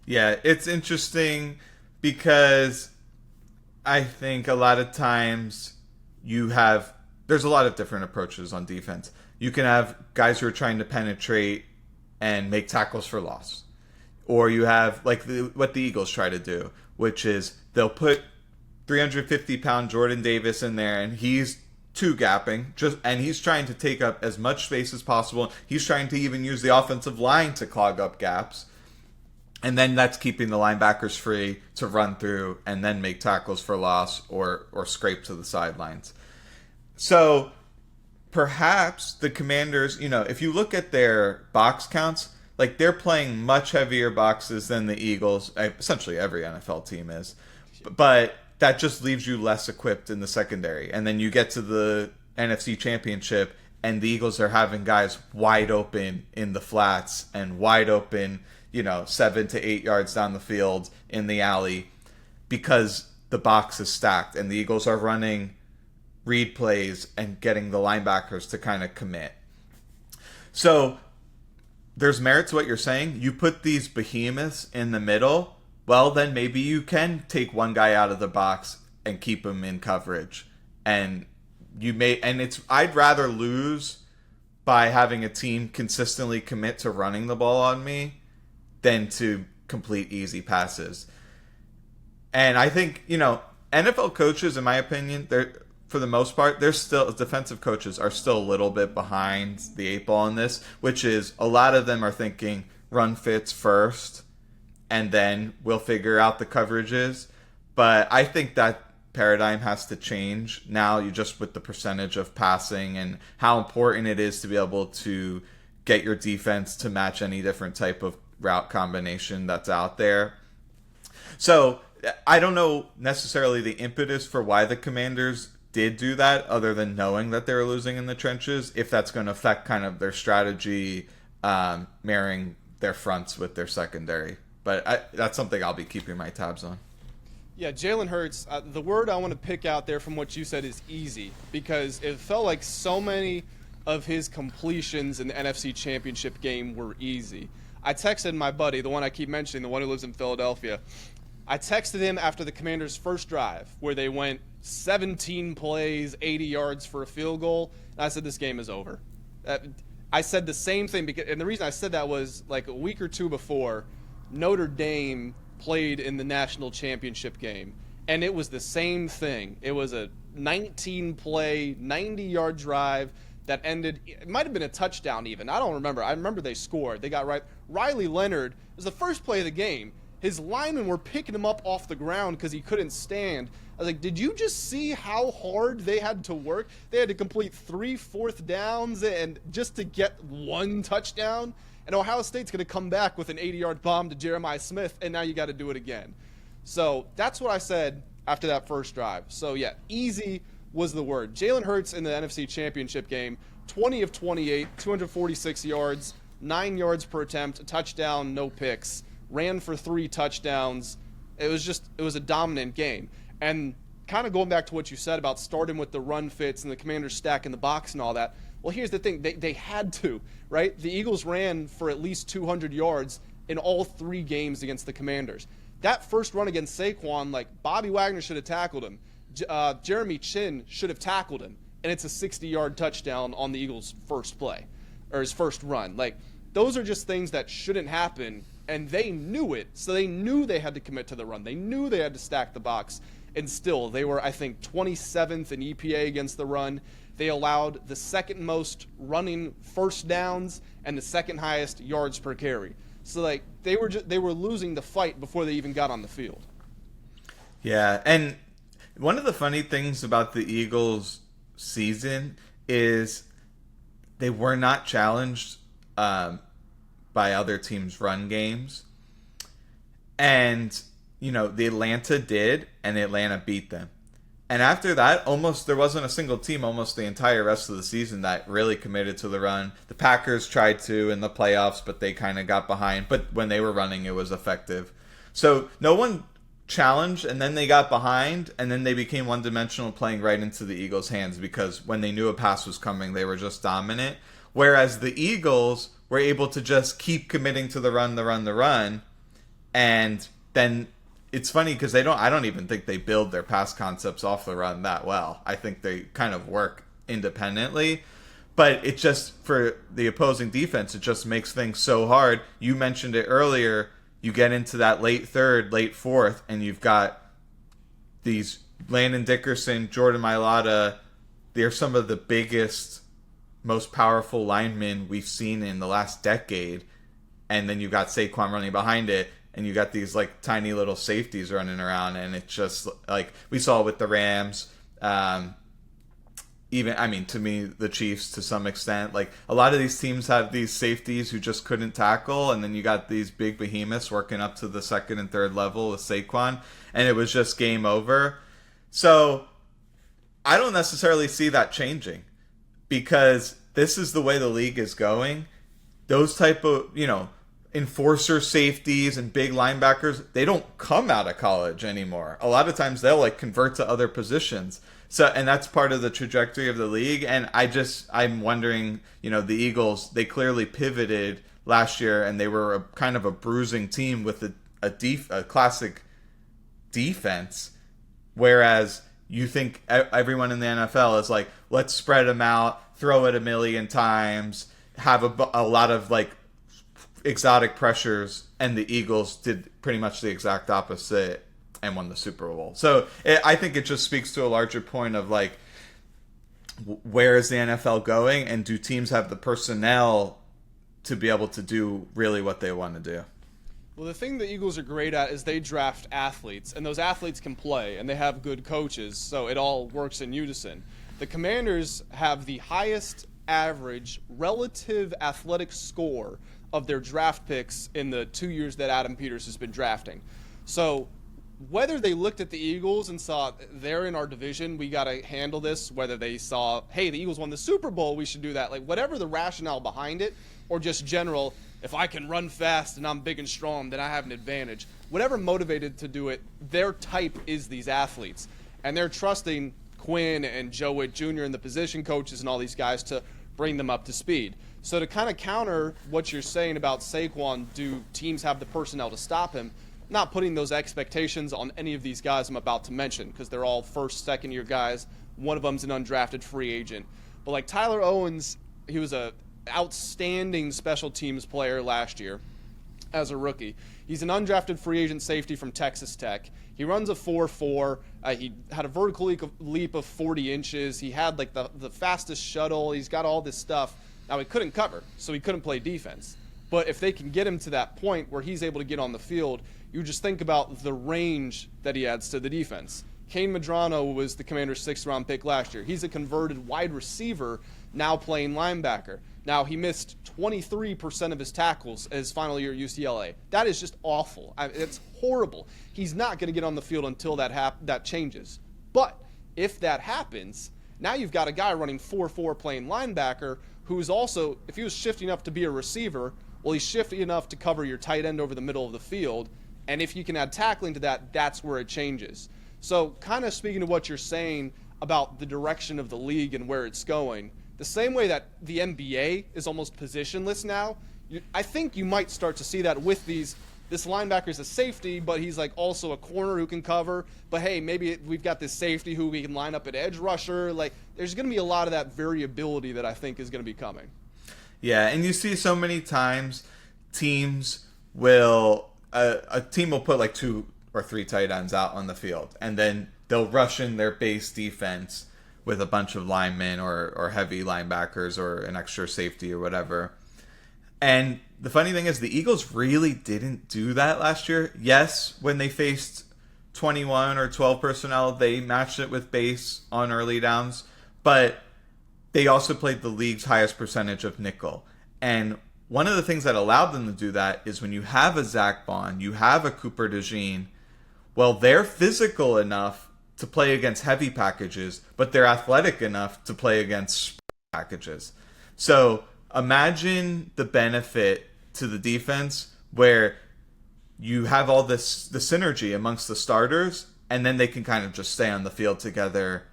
Yeah, it's interesting because I think a lot of times there's a lot of different approaches on defense. You can have guys who are trying to penetrate and make tackles for loss. Or you have what the Eagles try to do, which is they'll put 350-pound Jordan Davis in there, and he's two-gapping, and he's trying to take up as much space as possible. He's trying to even use the offensive line to clog up gaps. And then that's keeping the linebackers free to run through and then make tackles for loss or scrape to the sidelines. So perhaps the Commanders, if you look at their box counts, they're playing much heavier boxes than the Eagles. Essentially every NFL team is. But that just leaves you less equipped in the secondary. And then you get to the NFC Championship, and the Eagles are having guys wide open in the flats and wide open, 7 to 8 yards down the field in the alley because the box is stacked. And the Eagles are running read plays and getting the linebackers to kind of commit. So there's merit to what you're saying. You put these behemoths in the middle, well, then maybe you can take one guy out of the box and keep him in coverage. And I'd rather lose by having a team consistently commit to running the ball on me than to complete easy passes. And I think, NFL coaches, in my opinion, for the most part, defensive coaches are still a little bit behind the 8 ball in this, which is a lot of them are thinking run fits first, and then we'll figure out the coverages. But I think that paradigm has to change now, just with the percentage of passing and how important it is to be able to get your defense to match any different type of route combination that's out there. So I don't know necessarily the impetus for why the Commanders did do that, other than knowing that they were losing in the trenches, if that's going to affect kind of their strategy, marrying their fronts with their secondary. But that's something I'll be keeping my tabs on. Yeah, Jalen Hurts, the word I want to pick out there from what you said is easy, because it felt like so many of his completions in the NFC Championship game were easy. I texted my buddy, the one I keep mentioning, the one who lives in Philadelphia. I texted him after the Commanders' first drive, where they went 17 plays, 80 yards for a field goal, and I said, this game is over. I said the same thing, and the reason I said that was like a week or two before, Notre Dame played in the national championship game, and it was the same thing. It was a 19-play, 90-yard drive that ended, it might have been a touchdown even. I don't remember. I remember they scored. They got right. Riley Leonard, it was the first play of the game. His linemen were picking him up off the ground because he couldn't stand. I was like, did you just see how hard they had to work? They had to complete 3 fourth downs and just to get 1 touchdown. And Ohio State's going to come back with an 80-yard bomb to Jeremiah Smith, and now you got to do it again. So that's what I said after that first drive. So, yeah, easy was the word. Jalen Hurts in the NFC Championship game, 20 of 28, 246 yards, 9 yards per attempt, a touchdown, no picks, ran for 3 touchdowns. It was a dominant game. And kind of going back to what you said about starting with the run fits and the Commanders stacking the box and all that, Well, here's the thing. They had to, right? The Eagles ran for at least 200 yards in all 3 games against the Commanders. That first run against Saquon, like, Bobby Wagner should have tackled him. Jeremy Chin should have tackled him. And it's a 60-yard touchdown on the Eagles' first play, or his first run. Like, those are just things that shouldn't happen, and they knew it. So they knew they had to commit to the run. They knew they had to stack the box. And still, they were, I think, 27th in EPA against the run. They allowed the second most running first downs and the second highest yards per carry. So, like, they were losing the fight before they even got on the field. Yeah, and one of the funny things about the Eagles' season is they were not challenged by other teams' run games. And, you know, the Atlanta did, and Atlanta beat them. And after that, there wasn't a single team almost the entire rest of the season that really committed to the run. The Packers tried to in the playoffs, but they kind of got behind. But when they were running, it was effective. So no one challenged, and then they got behind, and then they became one-dimensional, playing right into the Eagles' hands because when they knew a pass was coming, they were just dominant. Whereas the Eagles were able to just keep committing to the run, and then it's funny because I don't even think they build their pass concepts off the run that well. I think they kind of work independently, but it just, for the opposing defense, it just makes things so hard. You mentioned it earlier. You get into that late third, late fourth, and you've got these Landon Dickerson, Jordan Mailata. They're some of the biggest, most powerful linemen we've seen in the last decade. And then you've got Saquon running behind it, and you got these like tiny little safeties running around, and it's just like we saw with the Rams. To me, the Chiefs to some extent. Like, a lot of these teams have these safeties who just couldn't tackle, and then you got these big behemoths working up to the second and third level with Saquon, and it was just game over. So I don't necessarily see that changing because this is the way the league is going. Those type of, enforcer safeties and big linebackers, they don't come out of college anymore. A lot of times they'll like convert to other positions. So, and that's part of the trajectory of the league. And I'm wondering, the Eagles, they clearly pivoted last year, and they were kind of a bruising team with a classic defense. Whereas you think everyone in the NFL is like, let's spread them out, throw it a million times, have a lot of like exotic pressures, and the Eagles did pretty much the exact opposite and won the Super Bowl. So I think it just speaks to a larger point of like, where is the NFL going, and do teams have the personnel to be able to do really what they want to do? Well, the thing the Eagles are great at is they draft athletes, and those athletes can play, and they have good coaches, so it all works in unison. The Commanders have the highest average relative athletic score of their draft picks in the 2 years that Adam Peters has been drafting. So whether they looked at the Eagles and saw they're in our division, we got to handle this, whether they saw, hey, the Eagles won the Super Bowl, we should do that, like whatever the rationale behind it, or just general, if I can run fast and I'm big and strong, then I have an advantage. Whatever motivated to do it, their type is these athletes. And they're trusting Quinn and Joe Witt Jr. and the position coaches and all these guys to bring them up to speed. So to kind of counter what you're saying about Saquon, do teams have the personnel to stop him? Not putting those expectations on any of these guys I'm about to mention, because they're all first, second-year guys. One of them's an undrafted free agent. But like Tyler Owens, he was a outstanding special teams player last year as a rookie. He's an undrafted free agent safety from Texas Tech. He runs a 4.4. He had a vertical leap of 40 inches. He had like the fastest shuttle. He's got all this stuff. Now, he couldn't cover, so he couldn't play defense. But if they can get him to that point where he's able to get on the field, you just think about the range that he adds to the defense. Kane Medrano was the Commanders' 6th-round pick last year. He's a converted wide receiver, now playing linebacker. Now, he missed 23% of his tackles his final year at UCLA. That is just awful. It's horrible. He's not going to get on the field until that changes. But if that happens, now you've got a guy running 4.4 playing linebacker who's also, if he was shifty enough to be a receiver, well, he's shifty enough to cover your tight end over the middle of the field. And if you can add tackling to that, that's where it changes. So kind of speaking to what you're saying about the direction of the league and where it's going, the same way that the NBA is almost positionless now, I think you might start to see that with this linebacker is a safety, but he's like also a corner who can cover. But hey, maybe we've got this safety who we can line up at edge rusher. Like, there's going to be a lot of that variability that I think is going to be coming. Yeah, and you see so many times teams will a team will put like 2 or 3 tight ends out on the field, and then they'll rush in their base defense with a bunch of linemen or heavy linebackers or an extra safety or whatever. And the funny thing is, the Eagles really didn't do that last year. Yes, when they faced 21 or 12 personnel, they matched it with base on early downs, but they also played the league's highest percentage of nickel. And one of the things that allowed them to do that is when you have a Zach Bond, you have a Cooper DeJean, well, they're physical enough to play against heavy packages, but they're athletic enough to play against packages. So imagine the benefit to the defense where you have all the synergy amongst the starters, and then they can kind of just stay on the field together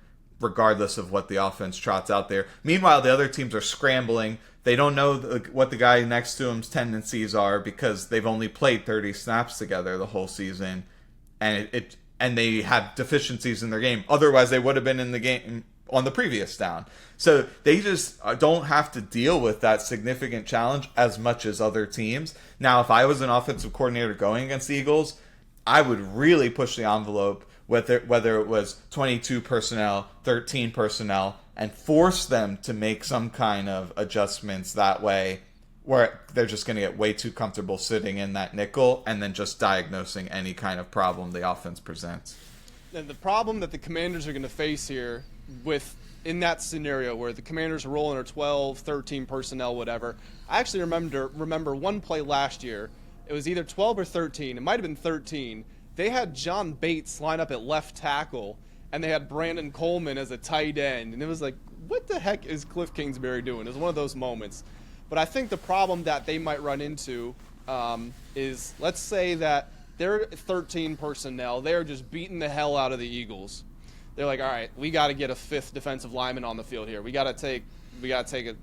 regardless of what the offense trots out there. Meanwhile, the other teams are scrambling. They don't know what the guy next to him's tendencies are because they've only played 30 snaps together the whole season, and and they have deficiencies in their game. Otherwise, they would have been in the game on the previous down. So they just don't have to deal with that significant challenge as much as other teams. Now, if I was an offensive coordinator going against the Eagles, I would really push the envelope, whether it was 22 personnel, 13 personnel, and force them to make some kind of adjustments that way, where they're just going to get way too comfortable sitting in that nickel and then just diagnosing any kind of problem the offense presents. And the problem that the Commanders are going to face here in that scenario where the Commanders are rolling their 12, 13 personnel, whatever, I actually remember one play last year. It was either 12 or 13. It might have been 13. They had John Bates line up at left tackle, and they had Brandon Coleman as a tight end. And it was like, what the heck is Cliff Kingsbury doing? It was one of those moments. But I think the problem that they might run into is, let's say that they're 13 personnel. They're just beating the hell out of the Eagles. They're like, all right, we got to get a 5th defensive lineman on the field here. We got to take a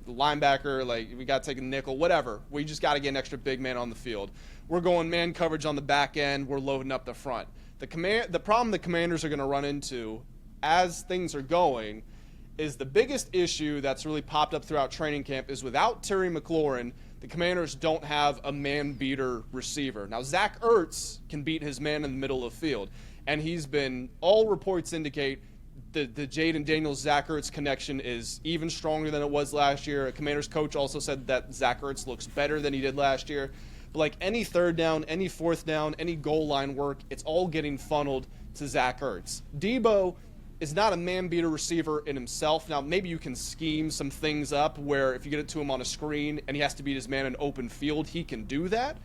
linebacker, we got to take a nickel, whatever. We just got to get an extra big man on the field. We're going man coverage on the back end. We're loading up the front. The problem the Commanders are going to run into as things are going is the biggest issue that's really popped up throughout training camp is without Terry McLaurin, the Commanders don't have a man-beater receiver. Now, Zach Ertz can beat his man in the middle of the field, and all reports indicate the Jayden Daniels Zach Ertz connection is even stronger than it was last year. A Commanders coach also said that Zach Ertz looks better than he did last year. But like any third down, any fourth down, any goal line work, it's all getting funneled to Zach Ertz. Debo is not a man-beater receiver in himself. Now, maybe you can scheme some things up where if you get it to him on a screen and he has to beat his man in open field, he can do that.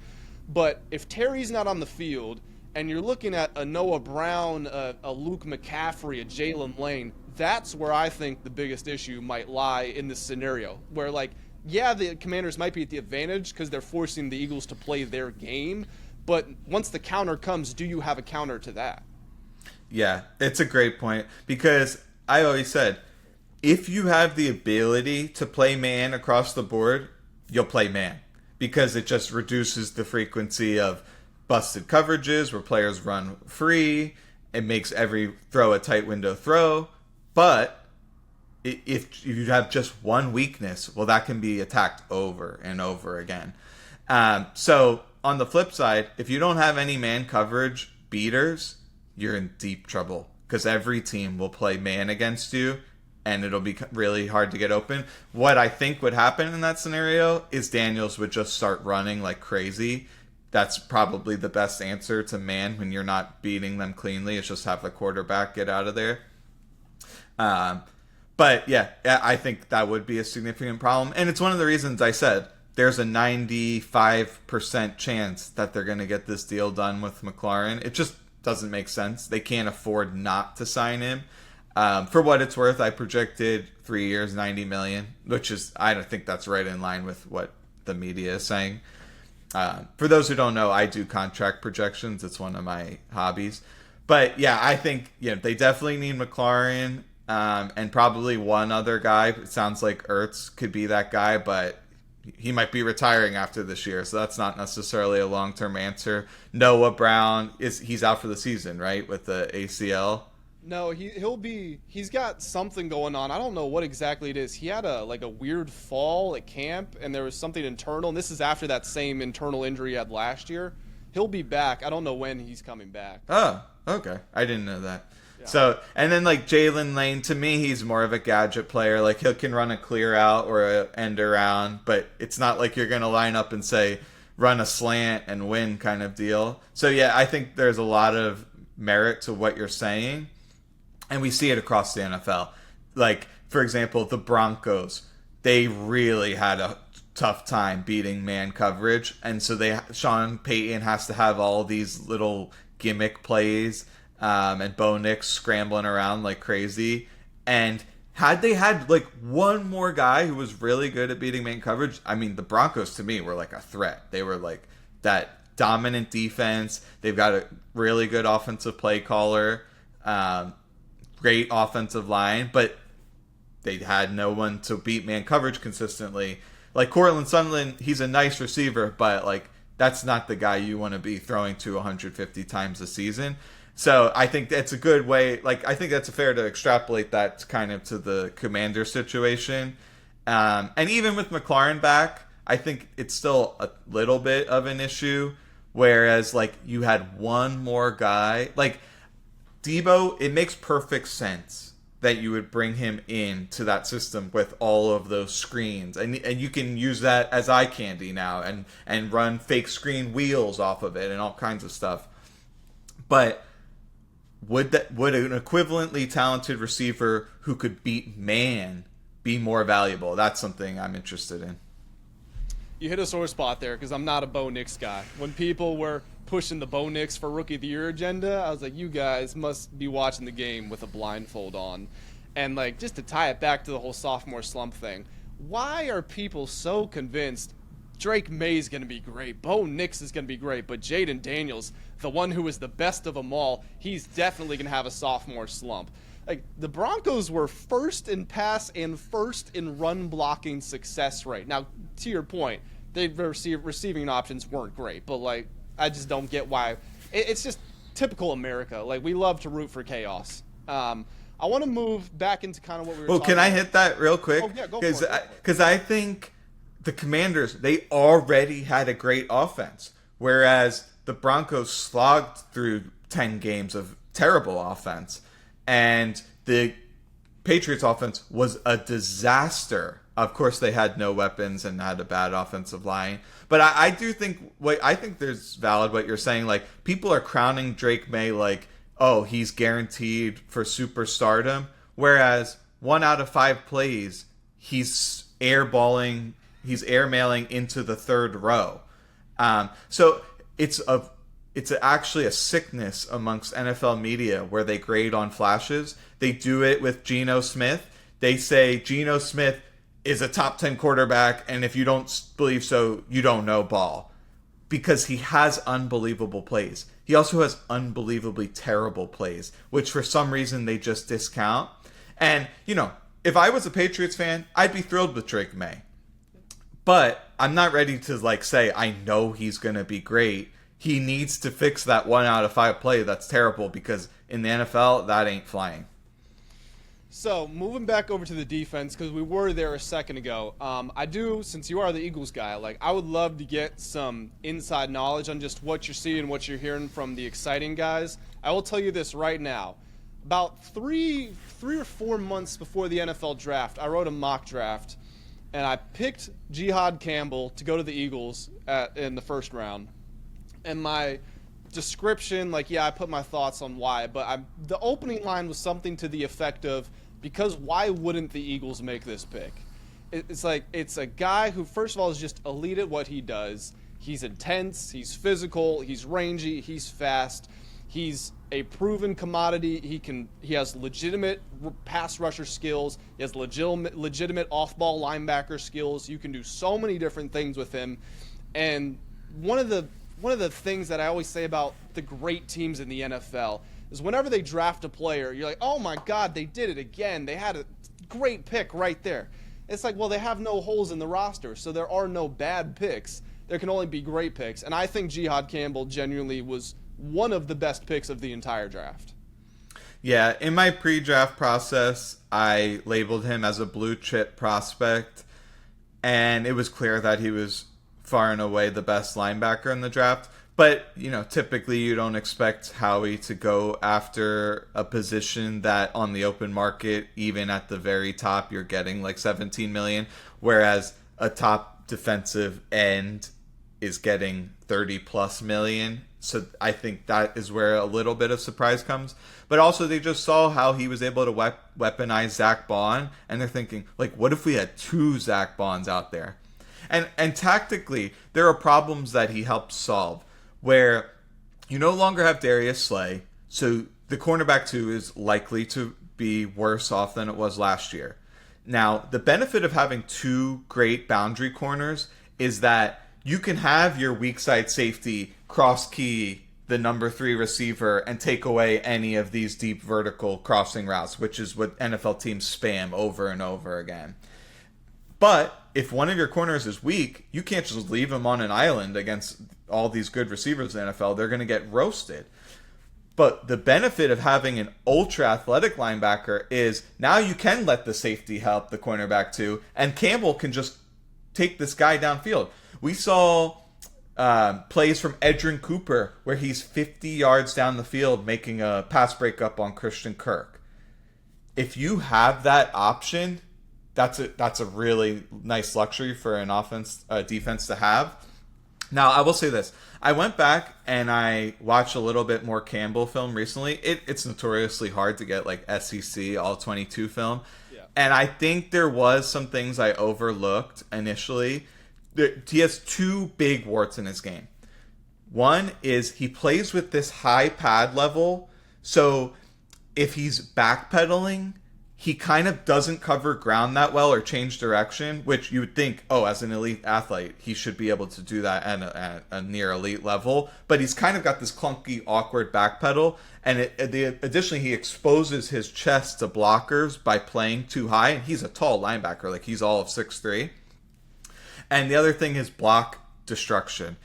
But if Terry's not on the field and you're looking at a Noah Brown, a Luke McCaffrey, a Jalen Lane, that's where I think the biggest issue might lie in this scenario. Where, the Commanders might be at the advantage because they're forcing the Eagles to play their game. But once the counter comes, do you have a counter to that? Yeah, it's a great point because I always said, if you have the ability to play man across the board, you'll play man because it just reduces the frequency of busted coverages where players run free. It makes every throw a tight window throw. But if you have just one weakness, well, that can be attacked over and over again. So on the flip side, if you don't have any man coverage beaters, you're in deep trouble because every team will play man against you and it'll be really hard to get open. What I think would happen in that scenario is Daniels would just start running like crazy. That's probably the best answer to man when you're not beating them cleanly. It's just have the quarterback get out of there. But yeah, I think that would be a significant problem. And it's one of the reasons I said there's a 95% chance that they're going to get this deal done with McLaurin. It just doesn't make sense. They can't afford not to sign him. For what it's worth, I projected 3 years, $90 million, which is, I don't think that's right in line with what the media is saying. For those who don't know, I do contract projections. It's one of my hobbies. But yeah, I think they definitely need McLaurin. and probably one other guy. It sounds like Ertz could be that guy, but he might be retiring after this year, so that's not necessarily a long-term answer. Noah Brown he's out for the season, right, with the ACL? No, he's got something going on. I don't know what exactly it is. He had a weird fall at camp, and there was something internal, and this is after that same internal injury he had last year. He'll be back. I don't know when he's coming back. Oh, okay. I didn't know that. Yeah. So, and then like Jalen Lane, to me, he's more of a gadget player. Like he can run a clear out or a end around, but it's not like you're going to line up and say, run a slant and win kind of deal. So yeah, I think there's a lot of merit to what you're saying. And we see it across the NFL. Like, for example, the Broncos, they really had a tough time beating man coverage. And so Sean Payton has to have all these little gimmick plays and Bo Nix scrambling around like crazy. And had they had like one more guy who was really good at beating man coverage, I mean, the Broncos to me were like a threat. They were like that dominant defense. They've got a really good offensive play caller. Great offensive line, but they had no one to beat man coverage consistently. Like Cortland Sutherland, he's a nice receiver, but like that's not the guy you want to be throwing to 150 times a season. So I think that's a good way. Like I think that's fair to extrapolate that kind of to the Commander situation. And even with McLaurin back, I think it's still a little bit of an issue. Whereas like you had one more guy, like Debo, it makes perfect sense that you would bring him in to that system with all of those screens. And you can use that as eye candy now and run fake screen wheels off of it and all kinds of stuff. But would an equivalently talented receiver who could beat man be more valuable? That's something I'm interested in. You hit a sore spot there because I'm not a Bo Nix guy. When people were pushing the Bo Nix for Rookie of the Year agenda, I was like, you guys must be watching the game with a blindfold on. And like, just to tie it back to the whole sophomore slump thing, why are people so convinced Drake Maye's going to be great, Bo Nix is going to be great, but Jayden Daniels, the one who was the best of them all, he's definitely going to have a sophomore slump? Like, the Broncos were first in pass and first in run blocking success rate. Now, to your point, their receiving options weren't great, but like, I just don't get why. It's just typical America. Like, we love to root for chaos. I want to move back into kind of what we were talking about. Well, can I hit that real quick? Oh, yeah, go for it. Because I think the Commanders, they already had a great offense, whereas the Broncos slogged through 10 games of terrible offense. And the Patriots offense was a disaster. Of course, they had no weapons and had a bad offensive line. But I do think there's valid what you're saying. Like, people are crowning Drake Maye like, oh, he's guaranteed for superstardom. Whereas 1 out of 5 plays, he's airmailing into the third row. So it's actually a sickness amongst NFL media where they grade on flashes. They do it with Geno Smith. They say Geno Smith is a top 10 quarterback, and if you don't believe so, you don't know ball. Because he has unbelievable plays. He also has unbelievably terrible plays, which for some reason they just discount. And, if I was a Patriots fan, I'd be thrilled with Drake Maye. But I'm not ready to say I know he's going to be great. He needs to fix that 1 out of 5 play that's terrible, because in the NFL, that ain't flying. So, moving back over to the defense, because we were there a second ago, since you are the Eagles guy, I would love to get some inside knowledge on just what you're seeing, what you're hearing from the exciting guys. I will tell you this right now. About three or 4 months before the NFL draft, I wrote a mock draft, and I picked Jihaad Campbell to go to the Eagles in the first round. And my description, I put my thoughts on why, but the opening line was something to the effect of, because why wouldn't the Eagles make this pick? It's a guy who, first of all, is just elite at what he does. He's intense, he's physical, he's rangy, he's fast, he's a proven commodity. He has legitimate pass rusher skills, he has legitimate off-ball linebacker skills. You can do so many different things with him. And one of the things that I always say about the great teams in the NFL is whenever they draft a player, you're like, oh my God, they did it again. They had a great pick right there. It's like, well, they have no holes in the roster, so there are no bad picks. There can only be great picks. And I think Jihaad Campbell genuinely was one of the best picks of the entire draft. Yeah, in my pre-draft process, I labeled him as a blue chip prospect, and it was clear that he was far and away the best linebacker in the draft. But, typically you don't expect Howie to go after a position that on the open market, even at the very top, you're getting like $17 million, whereas a top defensive end is getting $30+ million. So I think that is where a little bit of surprise comes. But also they just saw how he was able to weaponize Zach Bond, and they're thinking, like, what if we had 2 Zach Bonds out there? And tactically, there are problems that he helped solve, where you no longer have Darius Slay, so the cornerback 2 is likely to be worse off than it was last year. Now, the benefit of having 2 great boundary corners is that you can have your weak side safety cross key the number 3 receiver and take away any of these deep vertical crossing routes, which is what NFL teams spam over and over again. But if one of your corners is weak, you can't just leave him on an island against all these good receivers in the NFL. They're going to get roasted. But the benefit of having an ultra athletic linebacker is now you can let the safety help the cornerback too, and Campbell can just take this guy downfield. We saw plays from Edrin Cooper where he's 50 yards down the field making a pass breakup on Christian Kirk. If you have that option, that's a really nice luxury for an defense to have. Now, I will say this. I went back and I watched a little bit more Campbell film recently. It's notoriously hard to get like SEC All-22 film. Yeah. And I think there was some things I overlooked initially. He has 2 big warts in his game. One is he plays with this high pad level. So if he's backpedaling, he kind of doesn't cover ground that well or change direction, which you would think, as an elite athlete, he should be able to do that at a near elite level. But he's kind of got this clunky, awkward backpedal. And additionally, he exposes his chest to blockers by playing too high. And he's a tall linebacker. Like, he's all of 6'3". And the other thing is block destruction.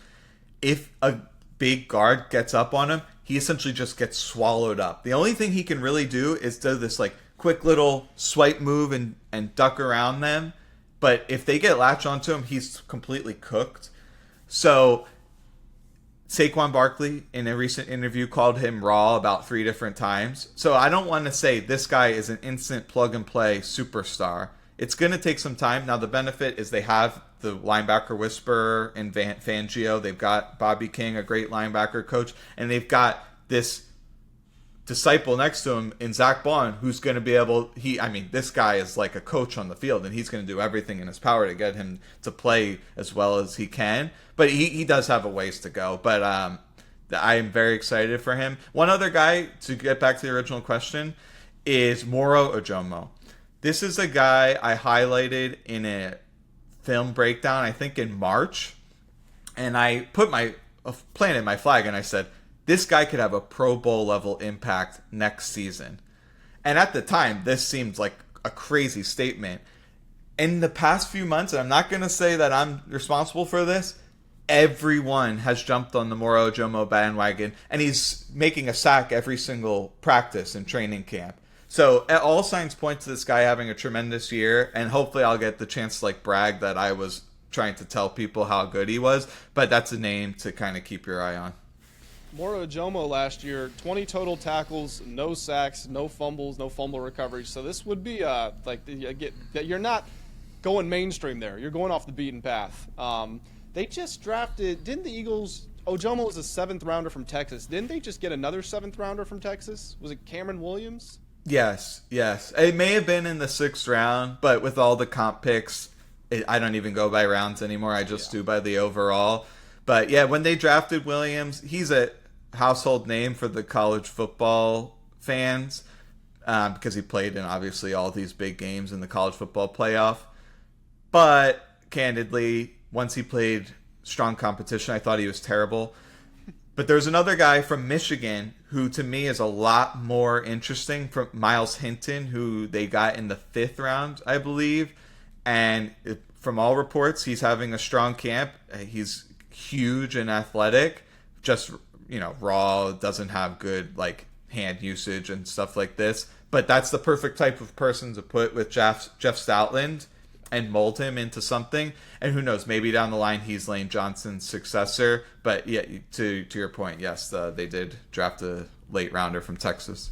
If a big guard gets up on him, he essentially just gets swallowed up. The only thing he can really do is do this, like, quick little swipe move and duck around them. But if they get latched onto him, he's completely cooked. So Saquon Barkley, in a recent interview, called him raw about 3 different times. So I don't want to say this guy is an instant plug-and-play superstar. It's going to take some time. Now, the benefit is they have the linebacker whisperer in Fangio. They've got Bobby King, a great linebacker coach. And they've got this disciple next to him in Zach Bond, who's going to be able, this guy is like a coach on the field, and he's going to do everything in his power to get him to play as well as he can. But he does have a ways to go. But I am very excited for him. One other guy, to get back to the original question, is Moro Ojomo. This is a guy I highlighted in a film breakdown, I think in March. And I planted my flag and I said, this guy could have a Pro Bowl level impact next season. And at the time, this seemed like a crazy statement. In the past few months, and I'm not going to say that I'm responsible for this, everyone has jumped on the Moro Ojomo bandwagon, and he's making a sack every single practice and training camp. So all signs point to this guy having a tremendous year, and hopefully I'll get the chance to brag that I was trying to tell people how good he was. But that's a name to kind of keep your eye on. Moro Ojomo last year, 20 total tackles, no sacks, no fumbles, no fumble recoveries. So this would be you're not going mainstream there. You're going off the beaten path. They just drafted, didn't the Eagles, Ojomo was a 7th rounder from Texas. Didn't they just get another 7th rounder from Texas? Was it Cameron Williams? Yes. It may have been in the 6th round, but with all the comp picks, I don't even go by rounds anymore. I just do by the overall. But yeah, when they drafted Williams, he's a household name for the college football fans because he played in obviously all these big games in the college football playoff. But candidly, once he played strong competition, I thought he was terrible. But there's another guy from Michigan who to me is a lot more interesting, from Miles Hinton, who they got in the 5th round, I believe. And from all reports, he's having a strong camp. He's huge and athletic, just, raw, doesn't have good like hand usage and stuff like this. But that's the perfect type of person to put with Jeff Stoutland and mold him into something. And who knows, maybe down the line he's Lane Johnson's successor. But yeah, to your point, yes, they did draft a late rounder from Texas.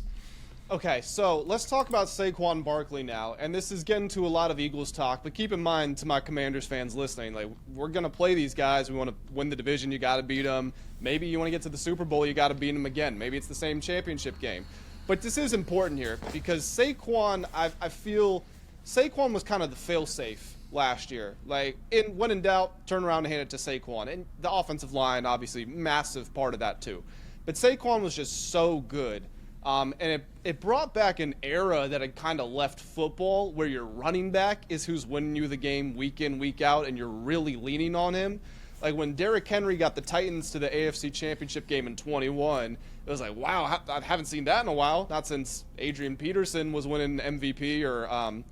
Okay, so let's talk about Saquon Barkley now. And this is getting to a lot of Eagles talk, but keep in mind, to my Commanders fans listening, like, we're going to play these guys. We want to win the division, you got to beat them. Maybe you want to get to the Super Bowl, you got to beat them again. Maybe it's the same championship game. But this is important here because Saquon, I feel Saquon was kind of the fail-safe last year. Like, when in doubt, turn around and hand it to Saquon. And the offensive line, obviously, massive part of that too. But Saquon was just so good. And it brought back an era that had kind of left football where your running back is who's winning you the game week in, week out, and you're really leaning on him. Like when Derrick Henry got the Titans to the AFC Championship game in 21, it was like, wow, I haven't seen that in a while. Not since Adrian Peterson was winning MVP or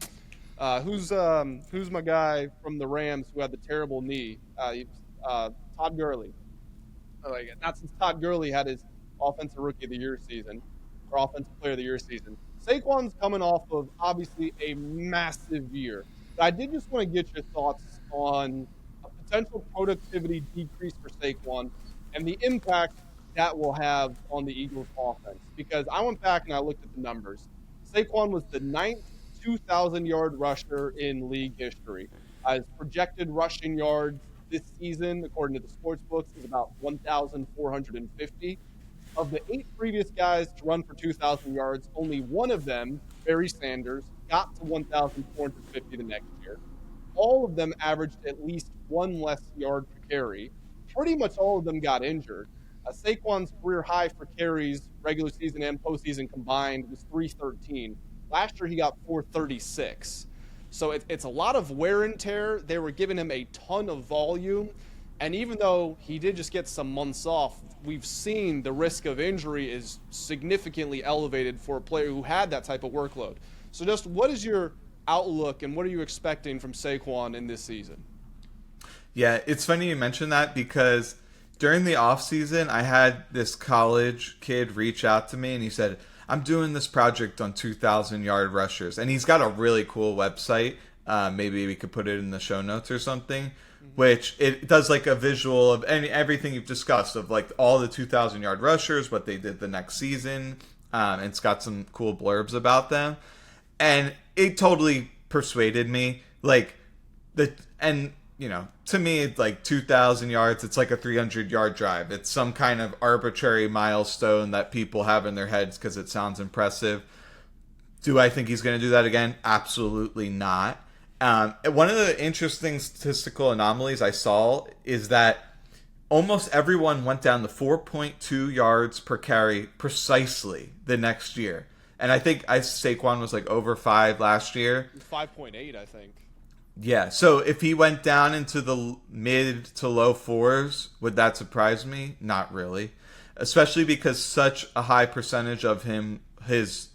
who's my guy from the Rams who had the terrible knee? Todd Gurley. Not since Todd Gurley had his Offensive Rookie of the Year season. Or Offensive Player of the Year season. Saquon's coming off of, obviously, a massive year. But I did just want to get your thoughts on a potential productivity decrease for Saquon and the impact that will have on the Eagles' offense. Because I went back and I looked at the numbers. Saquon was the 9th 2,000-yard rusher in league history. His projected rushing yards this season, according to the sports books, is about 1,450. Of the 8 previous guys to run for 2,000 yards, only one of them, Barry Sanders, got to 1,450 the next year. All of them averaged at least one less yard per carry. Pretty much all of them got injured. Saquon's career high for carries, regular season and postseason combined, was 313. Last year he got 436. So it's a lot of wear and tear. They were giving him a ton of volume. And even though he did just get some months off, we've seen the risk of injury is significantly elevated for a player who had that type of workload. So just what is your outlook and what are you expecting from Saquon in this season? Yeah, it's funny you mention that because during the offseason, I had this college kid reach out to me and he said, I'm doing this project on 2,000-yard rushers. And he's got a really cool website. Maybe we could put it in the show notes or something. Which it does like a visual of everything you've discussed of like all the 2,000-yard rushers, what they did the next season. And it's got some cool blurbs about them. And it totally persuaded me. To me, it's like 2,000 yards. It's like a 300-yard drive. It's some kind of arbitrary milestone that people have in their heads because it sounds impressive. Do I think he's going to do that again? Absolutely not. One of the interesting statistical anomalies I saw is that almost everyone went down to 4.2 yards per carry precisely the next year. And I think Saquon was like over 5 last year. 5.8, I think. Yeah, so if he went down into the mid to low 4s, would that surprise me? Not really. Especially because such a high percentage of his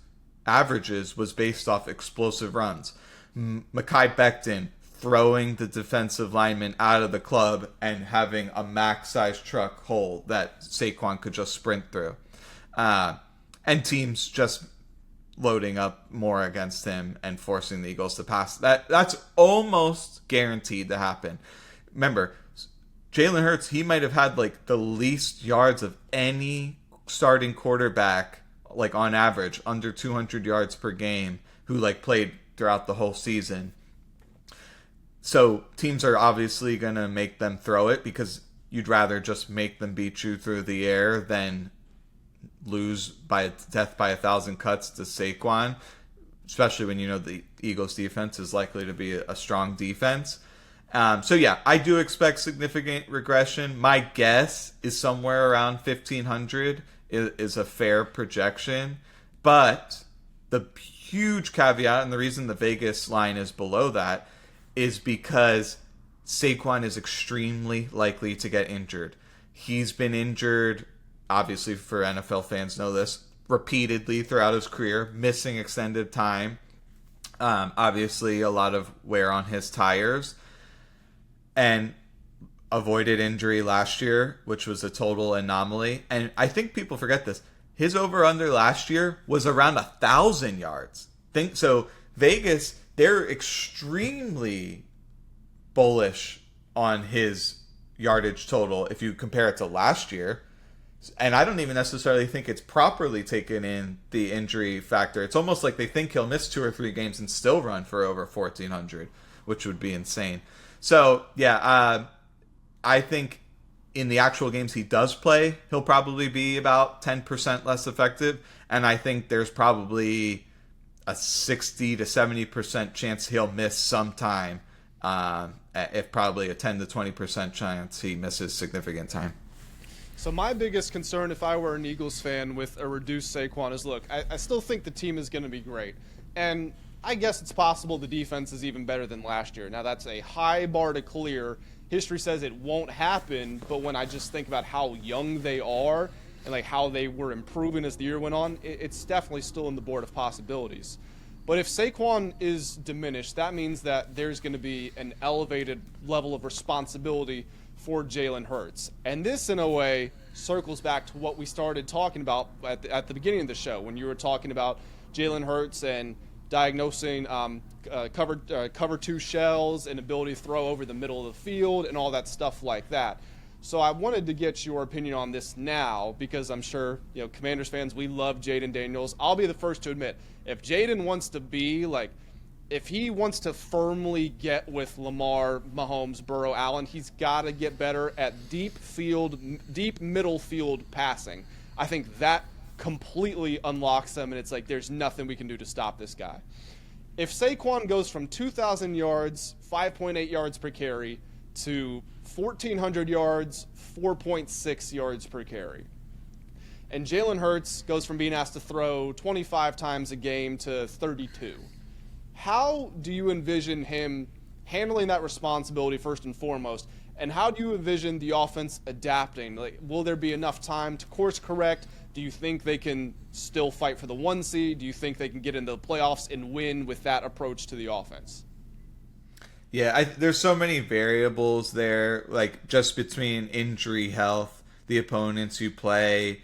averages was based off explosive runs. Mekhi Becton throwing the defensive lineman out of the club and having a max-sized truck hole that Saquon could just sprint through. And teams just loading up more against him and forcing the Eagles to pass. That's almost guaranteed to happen. Remember, Jalen Hurts, he might have had like the least yards of any starting quarterback, like on average, under 200 yards per game, who like played throughout the whole season. So teams are obviously going to make them throw it because you'd rather just make them beat you through the air than lose by death by 1,000 cuts to Saquon, especially when you know the Eagles defense is likely to be a strong defense. So yeah, I do expect significant regression. My guess is somewhere around 1,500 is a fair projection, but the huge caveat, and the reason the Vegas line is below that, is because Saquon is extremely likely to get injured. He's been injured obviously for NFL fans know this, repeatedly throughout his career, missing extended time. Obviously, a lot of wear on his tires. And avoided injury last year, which was a total anomaly. And I think people forget this. His over-under last year was around 1,000 yards. So Vegas, they're extremely bullish on his yardage total if you compare it to last year. And I don't even necessarily think it's properly taken in the injury factor. It's almost like they think he'll miss 2 or 3 games and still run for over 1,400, which would be insane. So, yeah, I think in the actual games he does play, he'll probably be about 10% less effective. And I think there's probably a 60 to 70% chance he'll miss sometime. If probably a 10 to 20% chance he misses significant time. So my biggest concern if I were an Eagles fan with a reduced Saquon is, look, I still think the team is going to be great. And I guess it's possible the defense is even better than last year. Now, that's a high bar to clear. History says it won't happen, but when I just think about how young they are and like how they were improving as the year went on, it's definitely still in the board of possibilities. But if Saquon is diminished, that means that there's going to be an elevated level of responsibility for Jalen Hurts. And this, in a way, circles back to what we started talking about at the beginning of the show when you were talking about Jalen Hurts and diagnosing cover 2 shells and ability to throw over the middle of the field and all that stuff like that. So I wanted to get your opinion on this now because I'm sure, Commanders fans, we love Jayden Daniels. I'll be the first to admit, if Jayden wants to be if he wants to firmly get with Lamar, Mahomes, Burrow, Allen, he's got to get better at deep middle field passing. I think that completely unlocks them, and it's like there's nothing we can do to stop this guy. If Saquon goes from 2,000 yards, 5.8 yards per carry, to 1,400 yards, 4.6 yards per carry, and Jalen Hurts goes from being asked to throw 25 times a game to 32, how do you envision him handling that responsibility first and foremost? And how do you envision the offense adapting? Will there be enough time to course correct? Do you think they can still fight for the 1 seed? Do you think they can get into the playoffs and win with that approach to the offense? Yeah, there's so many variables there, just between injury health, the opponents you play,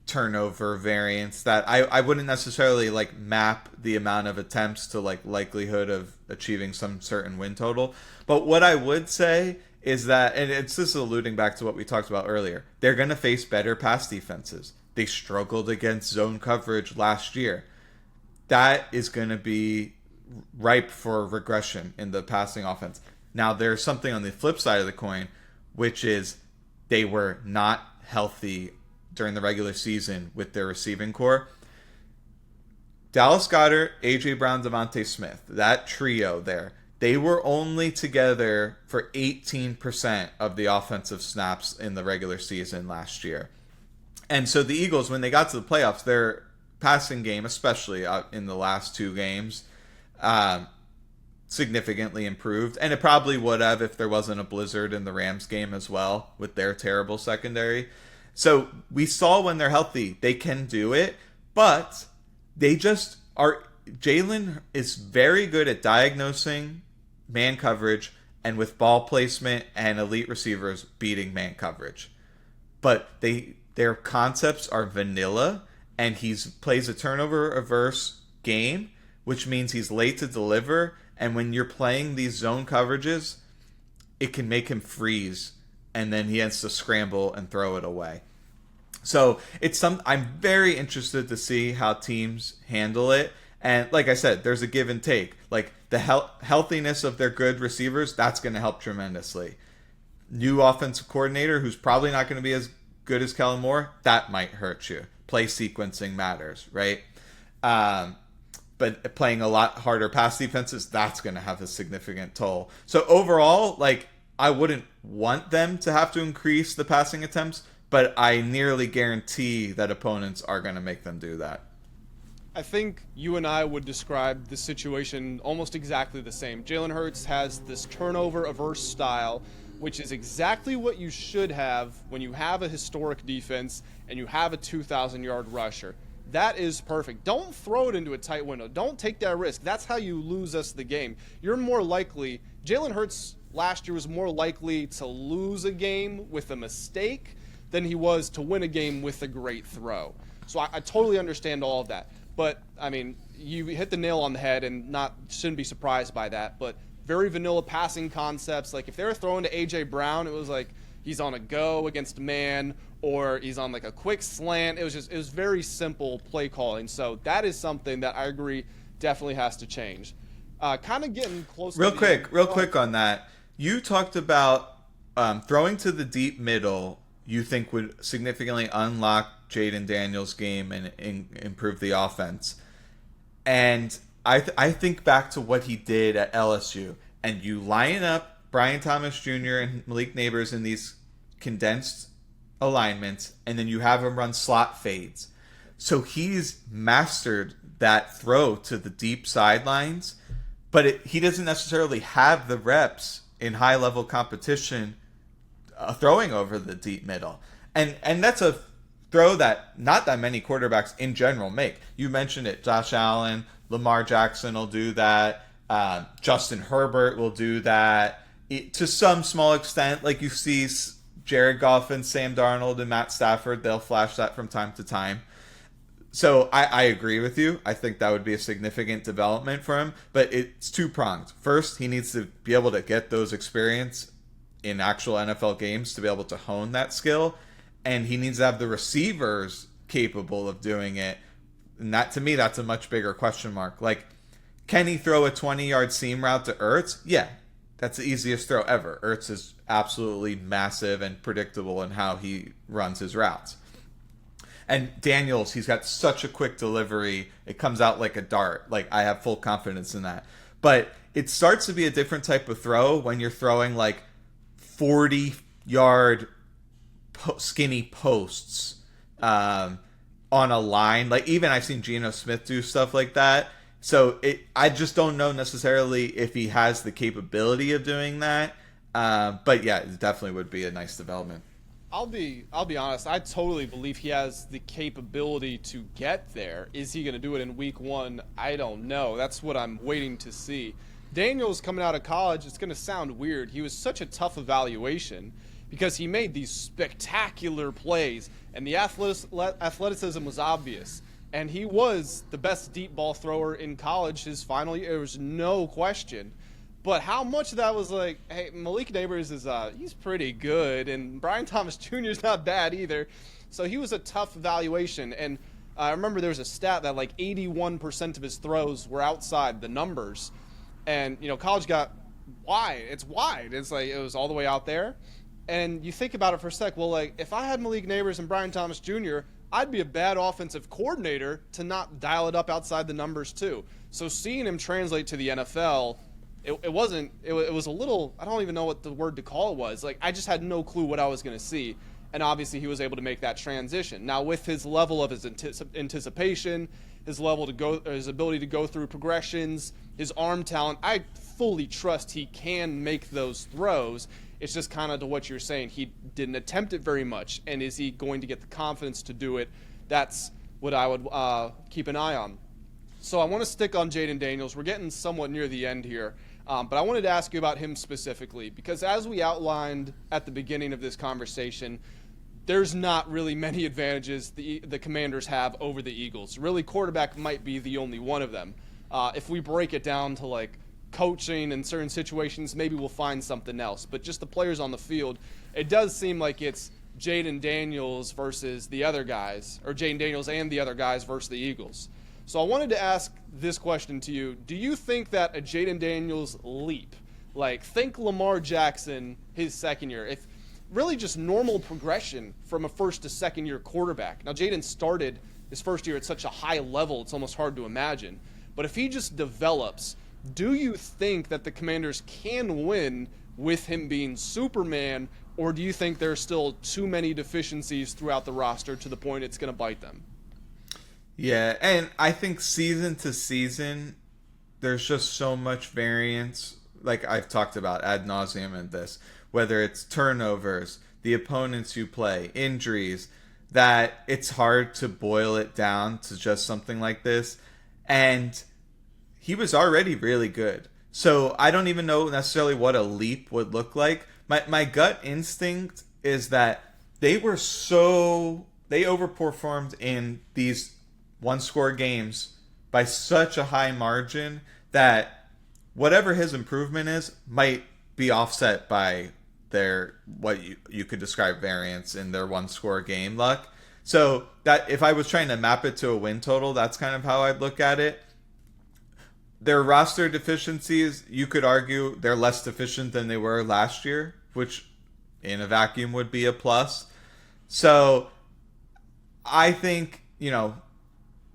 turnover variance, that I wouldn't necessarily map the amount of attempts to likelihood of achieving some certain win total. But what I would say is that, and it's just alluding back to what we talked about earlier, they're going to face better pass defenses. They struggled against zone coverage last year. That is going to be ripe for regression in the passing offense. Now, there's something on the flip side of the coin, which is they were not healthy during the regular season with their receiving core. Dallas Goedert, A.J. Brown, Devontae Smith, that trio there, they were only together for 18% of the offensive snaps in the regular season last year. And so the Eagles, when they got to the playoffs, their passing game, especially in the last 2 games, significantly improved. And it probably would have if there wasn't a blizzard in the Rams game as well with their terrible secondary. So we saw when they're healthy, they can do it, but they just are. Jalen is very good at diagnosing man coverage and with ball placement and elite receivers beating man coverage. But their concepts are vanilla, and he plays a turnover averse game, which means he's late to deliver. And when you're playing these zone coverages, it can make him freeze, and then he has to scramble and throw it away. So I'm very interested to see how teams handle it. And like I said, there's a give and take. The healthiness of their good receivers, that's going to help tremendously. New offensive coordinator who's probably not going to be as good as Kellen Moore, that might hurt you. Play sequencing matters, right? But playing a lot harder pass defenses, that's going to have a significant toll. So overall, I wouldn't want them to have to increase the passing attempts, but I nearly guarantee that opponents are going to make them do that. I think you and I would describe the situation almost exactly the same. Jalen Hurts has this turnover-averse style which is exactly what you should have when you have a historic defense and you have a 2,000-yard rusher. That is perfect. Don't throw it into a tight window. Don't take that risk. That's how you lose us the game. You're more likely, Jalen Hurts last year was more likely to lose a game with a mistake than he was to win a game with a great throw. So I totally understand all of that. But, I mean, you hit the nail on the head and shouldn't be surprised by that. But very vanilla passing concepts. Like, if they were throwing to A.J. Brown, it was like he's on a go against man, or he's on like a quick slant. It was very simple play calling. So that is something that I agree definitely has to change. Kind of getting close. Real quick on that. You talked about throwing to the deep middle. You think would significantly unlock Jayden Daniels' game and improve the offense. And I think back to what he did at LSU, and you line up Brian Thomas Jr. and Malik Neighbors in these condensed alignments, and then you have him run slot fades. So he's mastered that throw to the deep sidelines, but he doesn't necessarily have the reps in high-level competition throwing over the deep middle. And that's a throw that not that many quarterbacks in general make. You mentioned it. Josh Allen, Lamar Jackson will do that. Justin Herbert will do that. To some small extent, like you see Jared Goff and Sam Darnold and Matt Stafford, they'll flash that from time to time. So I agree with you. I think that would be a significant development for him, but it's two-pronged. First, he needs to be able to get those experience in actual NFL games to be able to hone that skill, and he needs to have the receivers capable of doing it. And that, to me, that's a much bigger question mark. Like, can he throw a 20-yard seam route to Ertz? Yeah, that's the easiest throw ever. Ertz is absolutely massive and predictable in how he runs his routes. And Daniels, he's got such a quick delivery. It comes out like a dart. Like, I have full confidence in that. But it starts to be a different type of throw when you're throwing like 40-yard skinny posts on a line. Like, even I've seen Geno Smith do stuff like that. So I just don't know necessarily if he has the capability of doing that. But yeah, it definitely would be a nice development. I'll be honest. I totally believe he has the capability to get there. Is he going to do it in week one? I don't know. That's what I'm waiting to see. Daniels coming out of college, it's going to sound weird. He was such a tough evaluation because he made these spectacular plays, and the athleticism was obvious. And he was the best deep ball thrower in college his final year. There was no question. But how much of that was like, hey, Malik Neighbors is he's pretty good, and Brian Thomas Jr. is not bad either. So he was a tough evaluation. And I remember there was a stat that like 81% of his throws were outside the numbers. And, you know, college got wide. It's wide. It's like it was all the way out there. And you think about it for a sec. Well, like, if I had Malik Neighbors and Brian Thomas Jr., I'd be a bad offensive coordinator to not dial it up outside the numbers too. So seeing him translate to the NFL, it was a little, I don't even know what the word to call it was. Like, I just had no clue what I was going to see. And obviously he was able to make that transition. Now with his level of his anticipation, his ability to go through progressions, his arm talent, I fully trust he can make those throws. It's just kind of to what you're saying. He didn't attempt it very much. And is he going to get the confidence to do it? That's what I would keep an eye on. So I want to stick on Jayden Daniels. We're getting somewhat near the end here. But I wanted to ask you about him specifically, because as we outlined at the beginning of this conversation, there's not really many advantages the Commanders have over the Eagles. Really, quarterback might be the only one of them. If we break it down to like coaching in certain situations, maybe we'll find something else. But just the players on the field, it does seem like it's Jayden Daniels versus the other guys, or Jayden Daniels and the other guys versus the Eagles. So I wanted to ask this question to you. Do you think that a Jayden Daniels leap, like think Lamar Jackson his second year, if really just normal progression from a first to second year quarterback. Now Jayden started his first year at such a high level, it's almost hard to imagine. But if he just develops, do you think that the Commanders can win with him being Superman, or do you think there's still too many deficiencies throughout the roster to the point it's going to bite them? Yeah, and I think season to season, there's just so much variance, like I've talked about ad nauseum in this, whether it's turnovers, the opponents you play, injuries, that it's hard to boil it down to just something like this. And he was already really good. So I don't even know necessarily what a leap would look like. My gut instinct is that they overperformed in these one-score games by such a high margin that whatever his improvement is might be offset by their what you could describe variance in their one-score game luck. So that if I was trying to map it to a win total, that's kind of how I'd look at it. Their roster deficiencies, you could argue they're less deficient than they were last year, which in a vacuum would be a plus. So I think,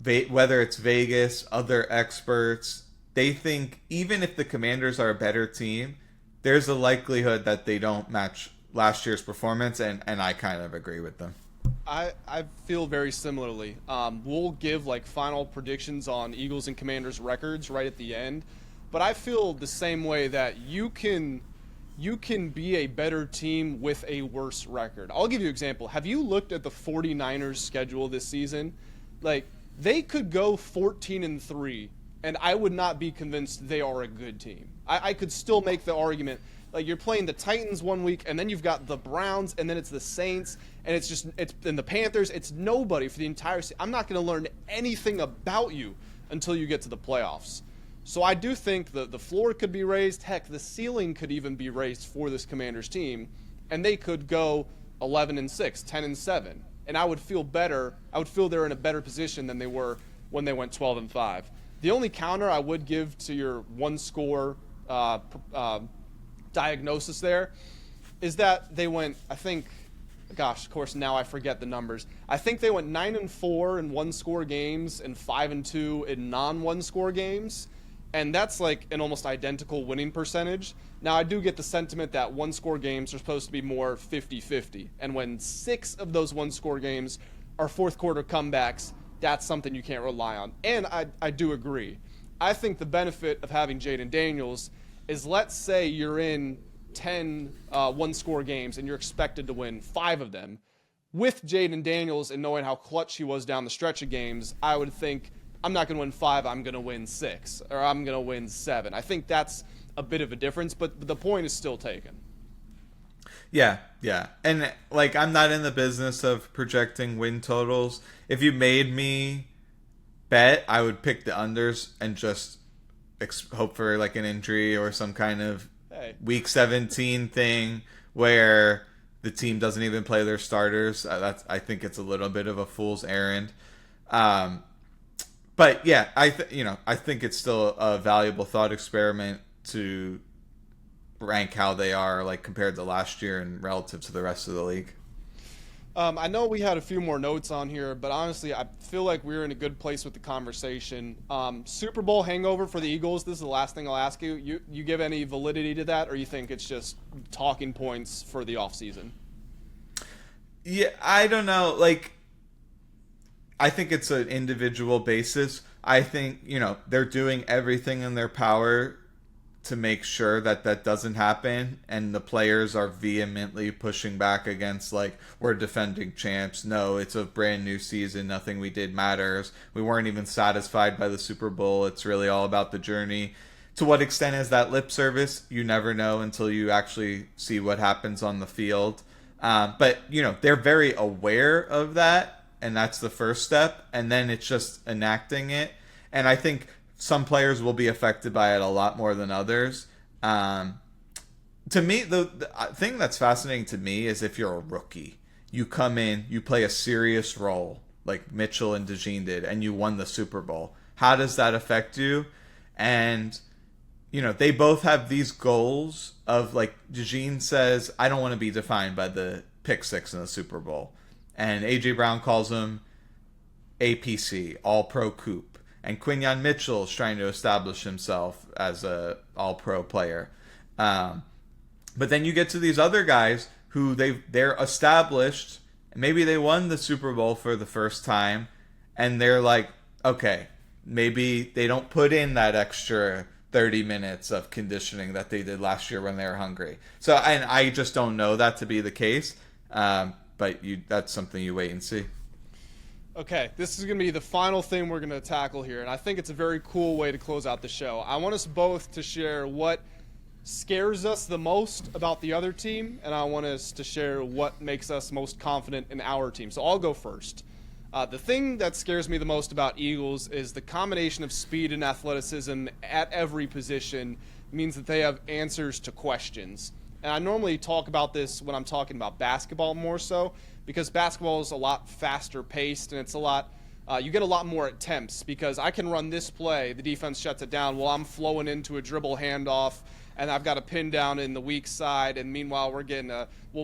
whether it's Vegas, other experts, they think even if the Commanders are a better team, there's a likelihood that they don't match last year's performance, and I kind of agree with them. I feel very similarly. We'll give final predictions on Eagles and Commanders records right at the end, but I feel the same way that you can be a better team with a worse record. I'll give you an example. Have you looked at the 49ers schedule this season? They could go 14-3, and I would not be convinced they are a good team. I could still make the argument. You're playing the Titans one week, and then you've got the Browns, and then it's the Saints, and it's the Panthers. It's nobody for the entire season. I'm not going to learn anything about you until you get to the playoffs. So I do think the floor could be raised. Heck, the ceiling could even be raised for this Commanders team, and they could go 11-6, 10-7, and I would feel better. I would feel they're in a better position than they were when they went 12-5. The only counter I would give to your one-score diagnosis there is that they went, I think, of course, now I forget the numbers. I think they went 9-4 in one-score games and 5-2 in non-one-score games, and that's an almost identical winning percentage. Now, I do get the sentiment that one-score games are supposed to be more 50-50, and when 6 of those one-score games are fourth-quarter comebacks, that's something you can't rely on. And I do agree. I think the benefit of having Jayden Daniels is, let's say you're in 10 one-score games and you're expected to win 5 of them. With Jayden Daniels and knowing how clutch he was down the stretch of games, I would think, I'm not going to win 5, I'm going to win 6, or I'm going to win 7. I think that's a bit of a difference, but the point is still taken. Yeah. And, I'm not in the business of projecting win totals. If you made me bet, I would pick the unders and just hope for, an injury or some kind of Week 17 thing where the team doesn't even play their starters. I think it's a little bit of a fool's errand. But, yeah, I think it's still a valuable thought experiment to rank how they are compared to last year and relative to the rest of the league. I know we had a few more notes on here, but honestly, I feel like we're in a good place with the conversation. Super Bowl hangover for the Eagles. This is the last thing I'll ask you. You give any validity to that, or you think it's just talking points for the offseason? Yeah, I don't know. I think it's an individual basis. I think, they're doing everything in their power to make sure that doesn't happen, and the players are vehemently pushing back against we're defending champs, no, it's a brand new season, nothing we did matters, we weren't even satisfied by the Super Bowl, it's really all about the journey. To what extent is that lip service? You never know until you actually see what happens on the field. But they're very aware of that, and that's the first step, and then it's just enacting it. And I think some players will be affected by it a lot more than others. To me, the thing that's fascinating to me is if you're a rookie, you come in, you play a serious role like Mitchell and DeJean did, and you won the Super Bowl. How does that affect you? And, they both have these goals of DeJean says, I don't want to be defined by the pick 6 in the Super Bowl. And A.J. Brown calls him APC, All-Pro Coop. And Quinyon Mitchell is trying to establish himself as a all-pro player. But then you get to these other guys who they're established. Maybe they won the Super Bowl for the first time. And they're okay, maybe they don't put in that extra 30 minutes of conditioning that they did last year when they were hungry. So, and I just don't know that to be the case. But that's something you wait and see. Okay, this is going to be the final thing we're going to tackle here, and I think it's a very cool way to close out the show. I want us both to share what scares us the most about the other team, and I want us to share what makes us most confident in our team. So I'll go first. The thing that scares me the most about Eagles is the combination of speed and athleticism at every position means that they have answers to questions. And I normally talk about this when I'm talking about basketball more so, because basketball is a lot faster paced and it's a lot you get a lot more attempts, because I can run this play, the defense shuts it down while I'm flowing into a dribble handoff and I've got a pin down in the weak side, and meanwhile we'll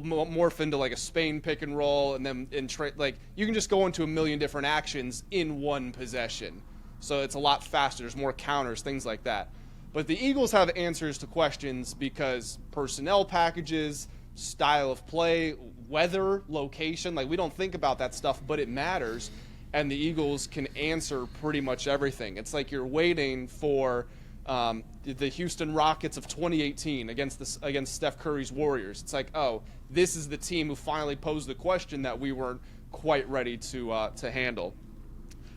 morph into like a Spain pick and roll, and then you can just go into a million different actions in one possession. So it's a lot faster. There's more counters, things like that. But the Eagles have answers to questions because personnel packages, style of play, weather, location, we don't think about that stuff, but it matters. And the Eagles can answer pretty much everything. It's like you're waiting for the Houston Rockets of 2018 against Steph Curry's Warriors. It's like, oh, this is the team who finally posed the question that we weren't quite ready to handle.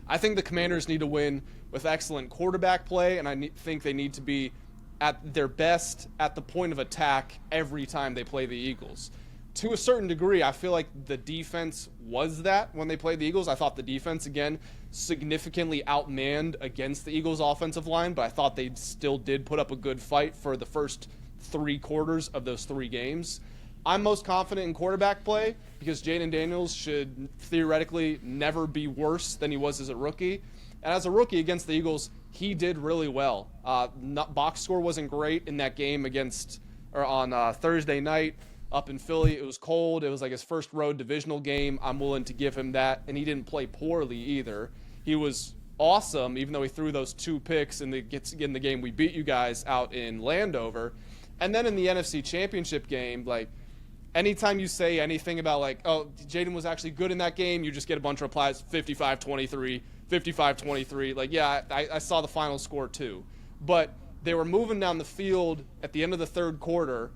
I think the Commanders need to win with excellent quarterback play, and I think they need to be at their best at the point of attack every time they play the Eagles. To a certain degree, I feel like the defense was that when they played the Eagles. I thought the defense, again, significantly outmanned against the Eagles' offensive line, but I thought they still did put up a good fight for the first 3 quarters of those 3 games. I'm most confident in quarterback play because Jayden Daniels should theoretically never be worse than he was as a rookie. And as a rookie against the Eagles, he did really well. Box score wasn't great in that game on Thursday night up in Philly. It was cold. It was like his first road divisional game. I'm willing to give him that. And he didn't play poorly either. He was awesome, even though he threw those 2 picks in the game we beat you guys out in Landover. And then in the NFC Championship game, anytime you say anything about oh, Jayden was actually good in that game, you just get a bunch of replies, 55-23, 55-23. Yeah, I saw the final score too. But they were moving down the field at the end of the 3rd quarter.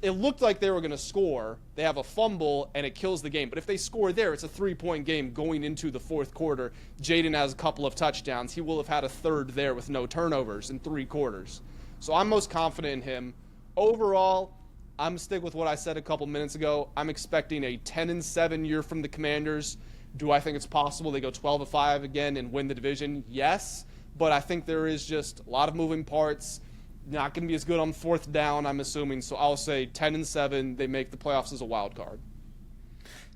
It looked like they were going to score. They have a fumble, and it kills the game. But if they score there, it's a 3-point game going into the 4th quarter. Jayden has a couple of touchdowns. He will have had a 3rd there with no turnovers in 3 quarters. So I'm most confident in him. Overall, I'm stick with what I said a couple minutes ago. I'm expecting a 10-7 year from the Commanders. Do I think it's possible they go 12-5 again and win the division? Yes, but I think there is just a lot of moving parts. Not going to be as good on 4th down, I'm assuming. So I'll say 10-7. They make the playoffs as a wild card.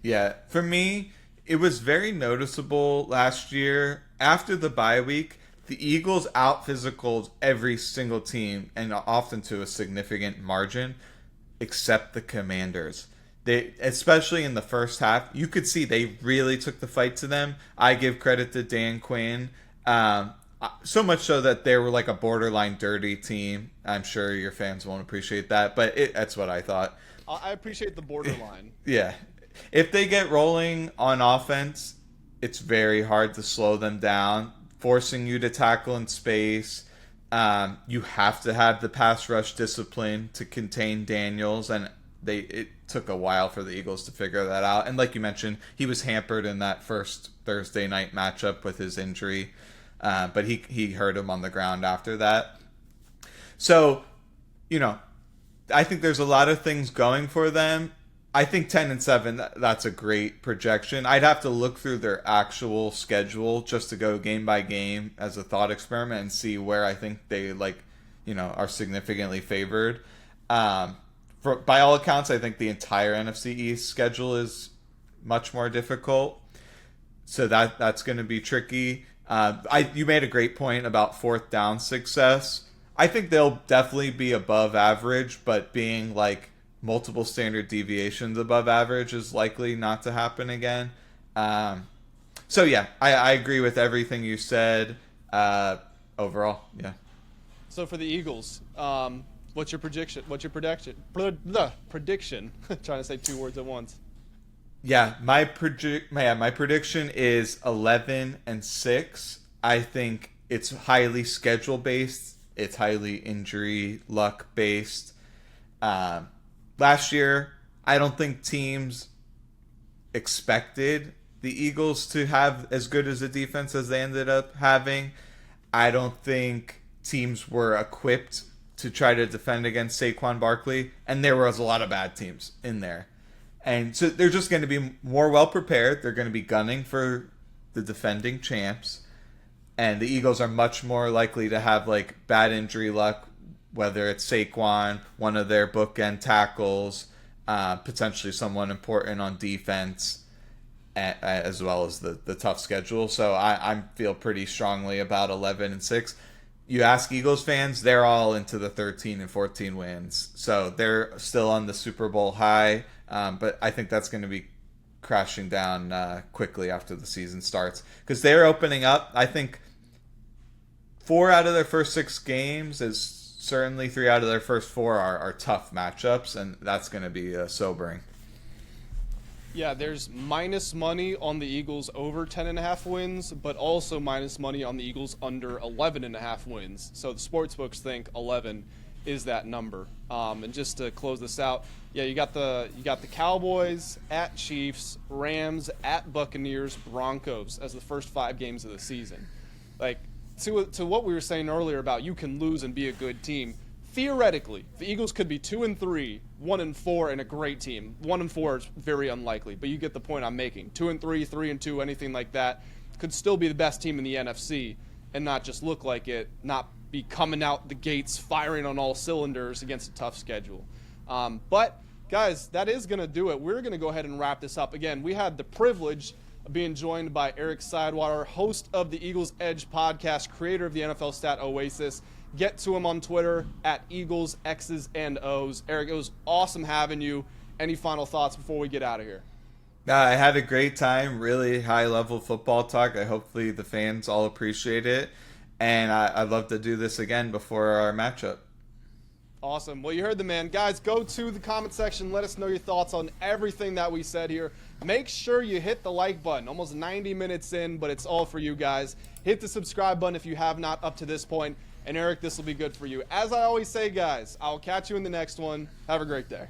Yeah, for me, it was very noticeable last year. After the bye week, the Eagles out-physicaled every single team, and often to a significant margin, except the Commanders. They, especially in the first half, you could see they really took the fight to them. I give credit to Dan Quinn. So much so that they were like a borderline dirty team. I'm sure your fans won't appreciate that, but that's what I thought. I appreciate the borderline. Yeah. If they get rolling on offense, it's very hard to slow them down, forcing you to tackle in space. You have to have the pass rush discipline to contain Daniels, and it took a while for the Eagles to figure that out. And like you mentioned, he was hampered in that first Thursday night matchup with his injury. But he hurt him on the ground after that. So, I think there's a lot of things going for them. I think 10-7, that's a great projection. I'd have to look through their actual schedule just to go game by game as a thought experiment and see where I think they are significantly favored. By all accounts, I think the entire NFC East schedule is much more difficult. So that's going to be tricky. You made a great point about 4th down success. I think they'll definitely be above average, but being multiple standard deviations above average is likely not to happen again. So yeah, I agree with everything you said. Overall, yeah. So for the Eagles, what's your prediction? Prediction. Trying to say 2 words at once. Yeah, my prediction is 11-6. I think it's highly schedule based. It's highly injury luck based. Last year, I don't think teams expected the Eagles to have as good as a defense as they ended up having. I don't think teams were equipped to try to defend against Saquon Barkley, and there was a lot of bad teams in there. And so they're just going to be more well prepared. They're going to be gunning for the defending champs. And the Eagles are much more likely to have like bad injury luck, whether it's Saquon, one of their bookend tackles, potentially someone important on defense, as well as the tough schedule. So I feel pretty strongly about 11-6. You ask Eagles fans, they're all into the 13 and 14 wins. So they're still on the Super Bowl high, but I think that's going to be crashing down quickly after the season starts. Because they're opening up, I think, 4 out of their first 6 games is certainly 3 out of their first 4 are tough matchups, and that's going to be sobering. Yeah, there's minus money on the Eagles over 10.5 wins, but also minus money on the Eagles under 11.5 wins. So the sportsbooks think 11 is that number. And just to close this out, yeah, you got the Cowboys at Chiefs, Rams at Buccaneers, Broncos as the first 5 games of the season. Like, to what we were saying earlier about you can lose and be a good team. Theoretically, the Eagles could be 2-3, 1-4, and a great team. 1-4 is very unlikely, but you get the point I'm making. 2-3, 3-2, anything like that could still be the best team in the NFC and not just look like it, not be coming out the gates firing on all cylinders against a tough schedule. But guys, that is going to do it. We're going to go ahead and wrap this up. Again, we had the privilege of being joined by Eric Sidewater, host of the Eagles Edge podcast, creator of the NFL stat OASIS. Get to him on Twitter at Eagles, X's, and O's. Eric, it was awesome having you. Any final thoughts before we get out of here? I had a great time. Really high-level football talk. Hopefully the fans all appreciate it. And I'd love to do this again before our matchup. Awesome. Well, you heard the man. Guys, go to the comment section. Let us know your thoughts on everything that we said here. Make sure you hit the like button. Almost 90 minutes in, but it's all for you guys. Hit the subscribe button if you have not up to this point. And Eric, this will be good for you. As I always say, guys, I'll catch you in the next one. Have a great day.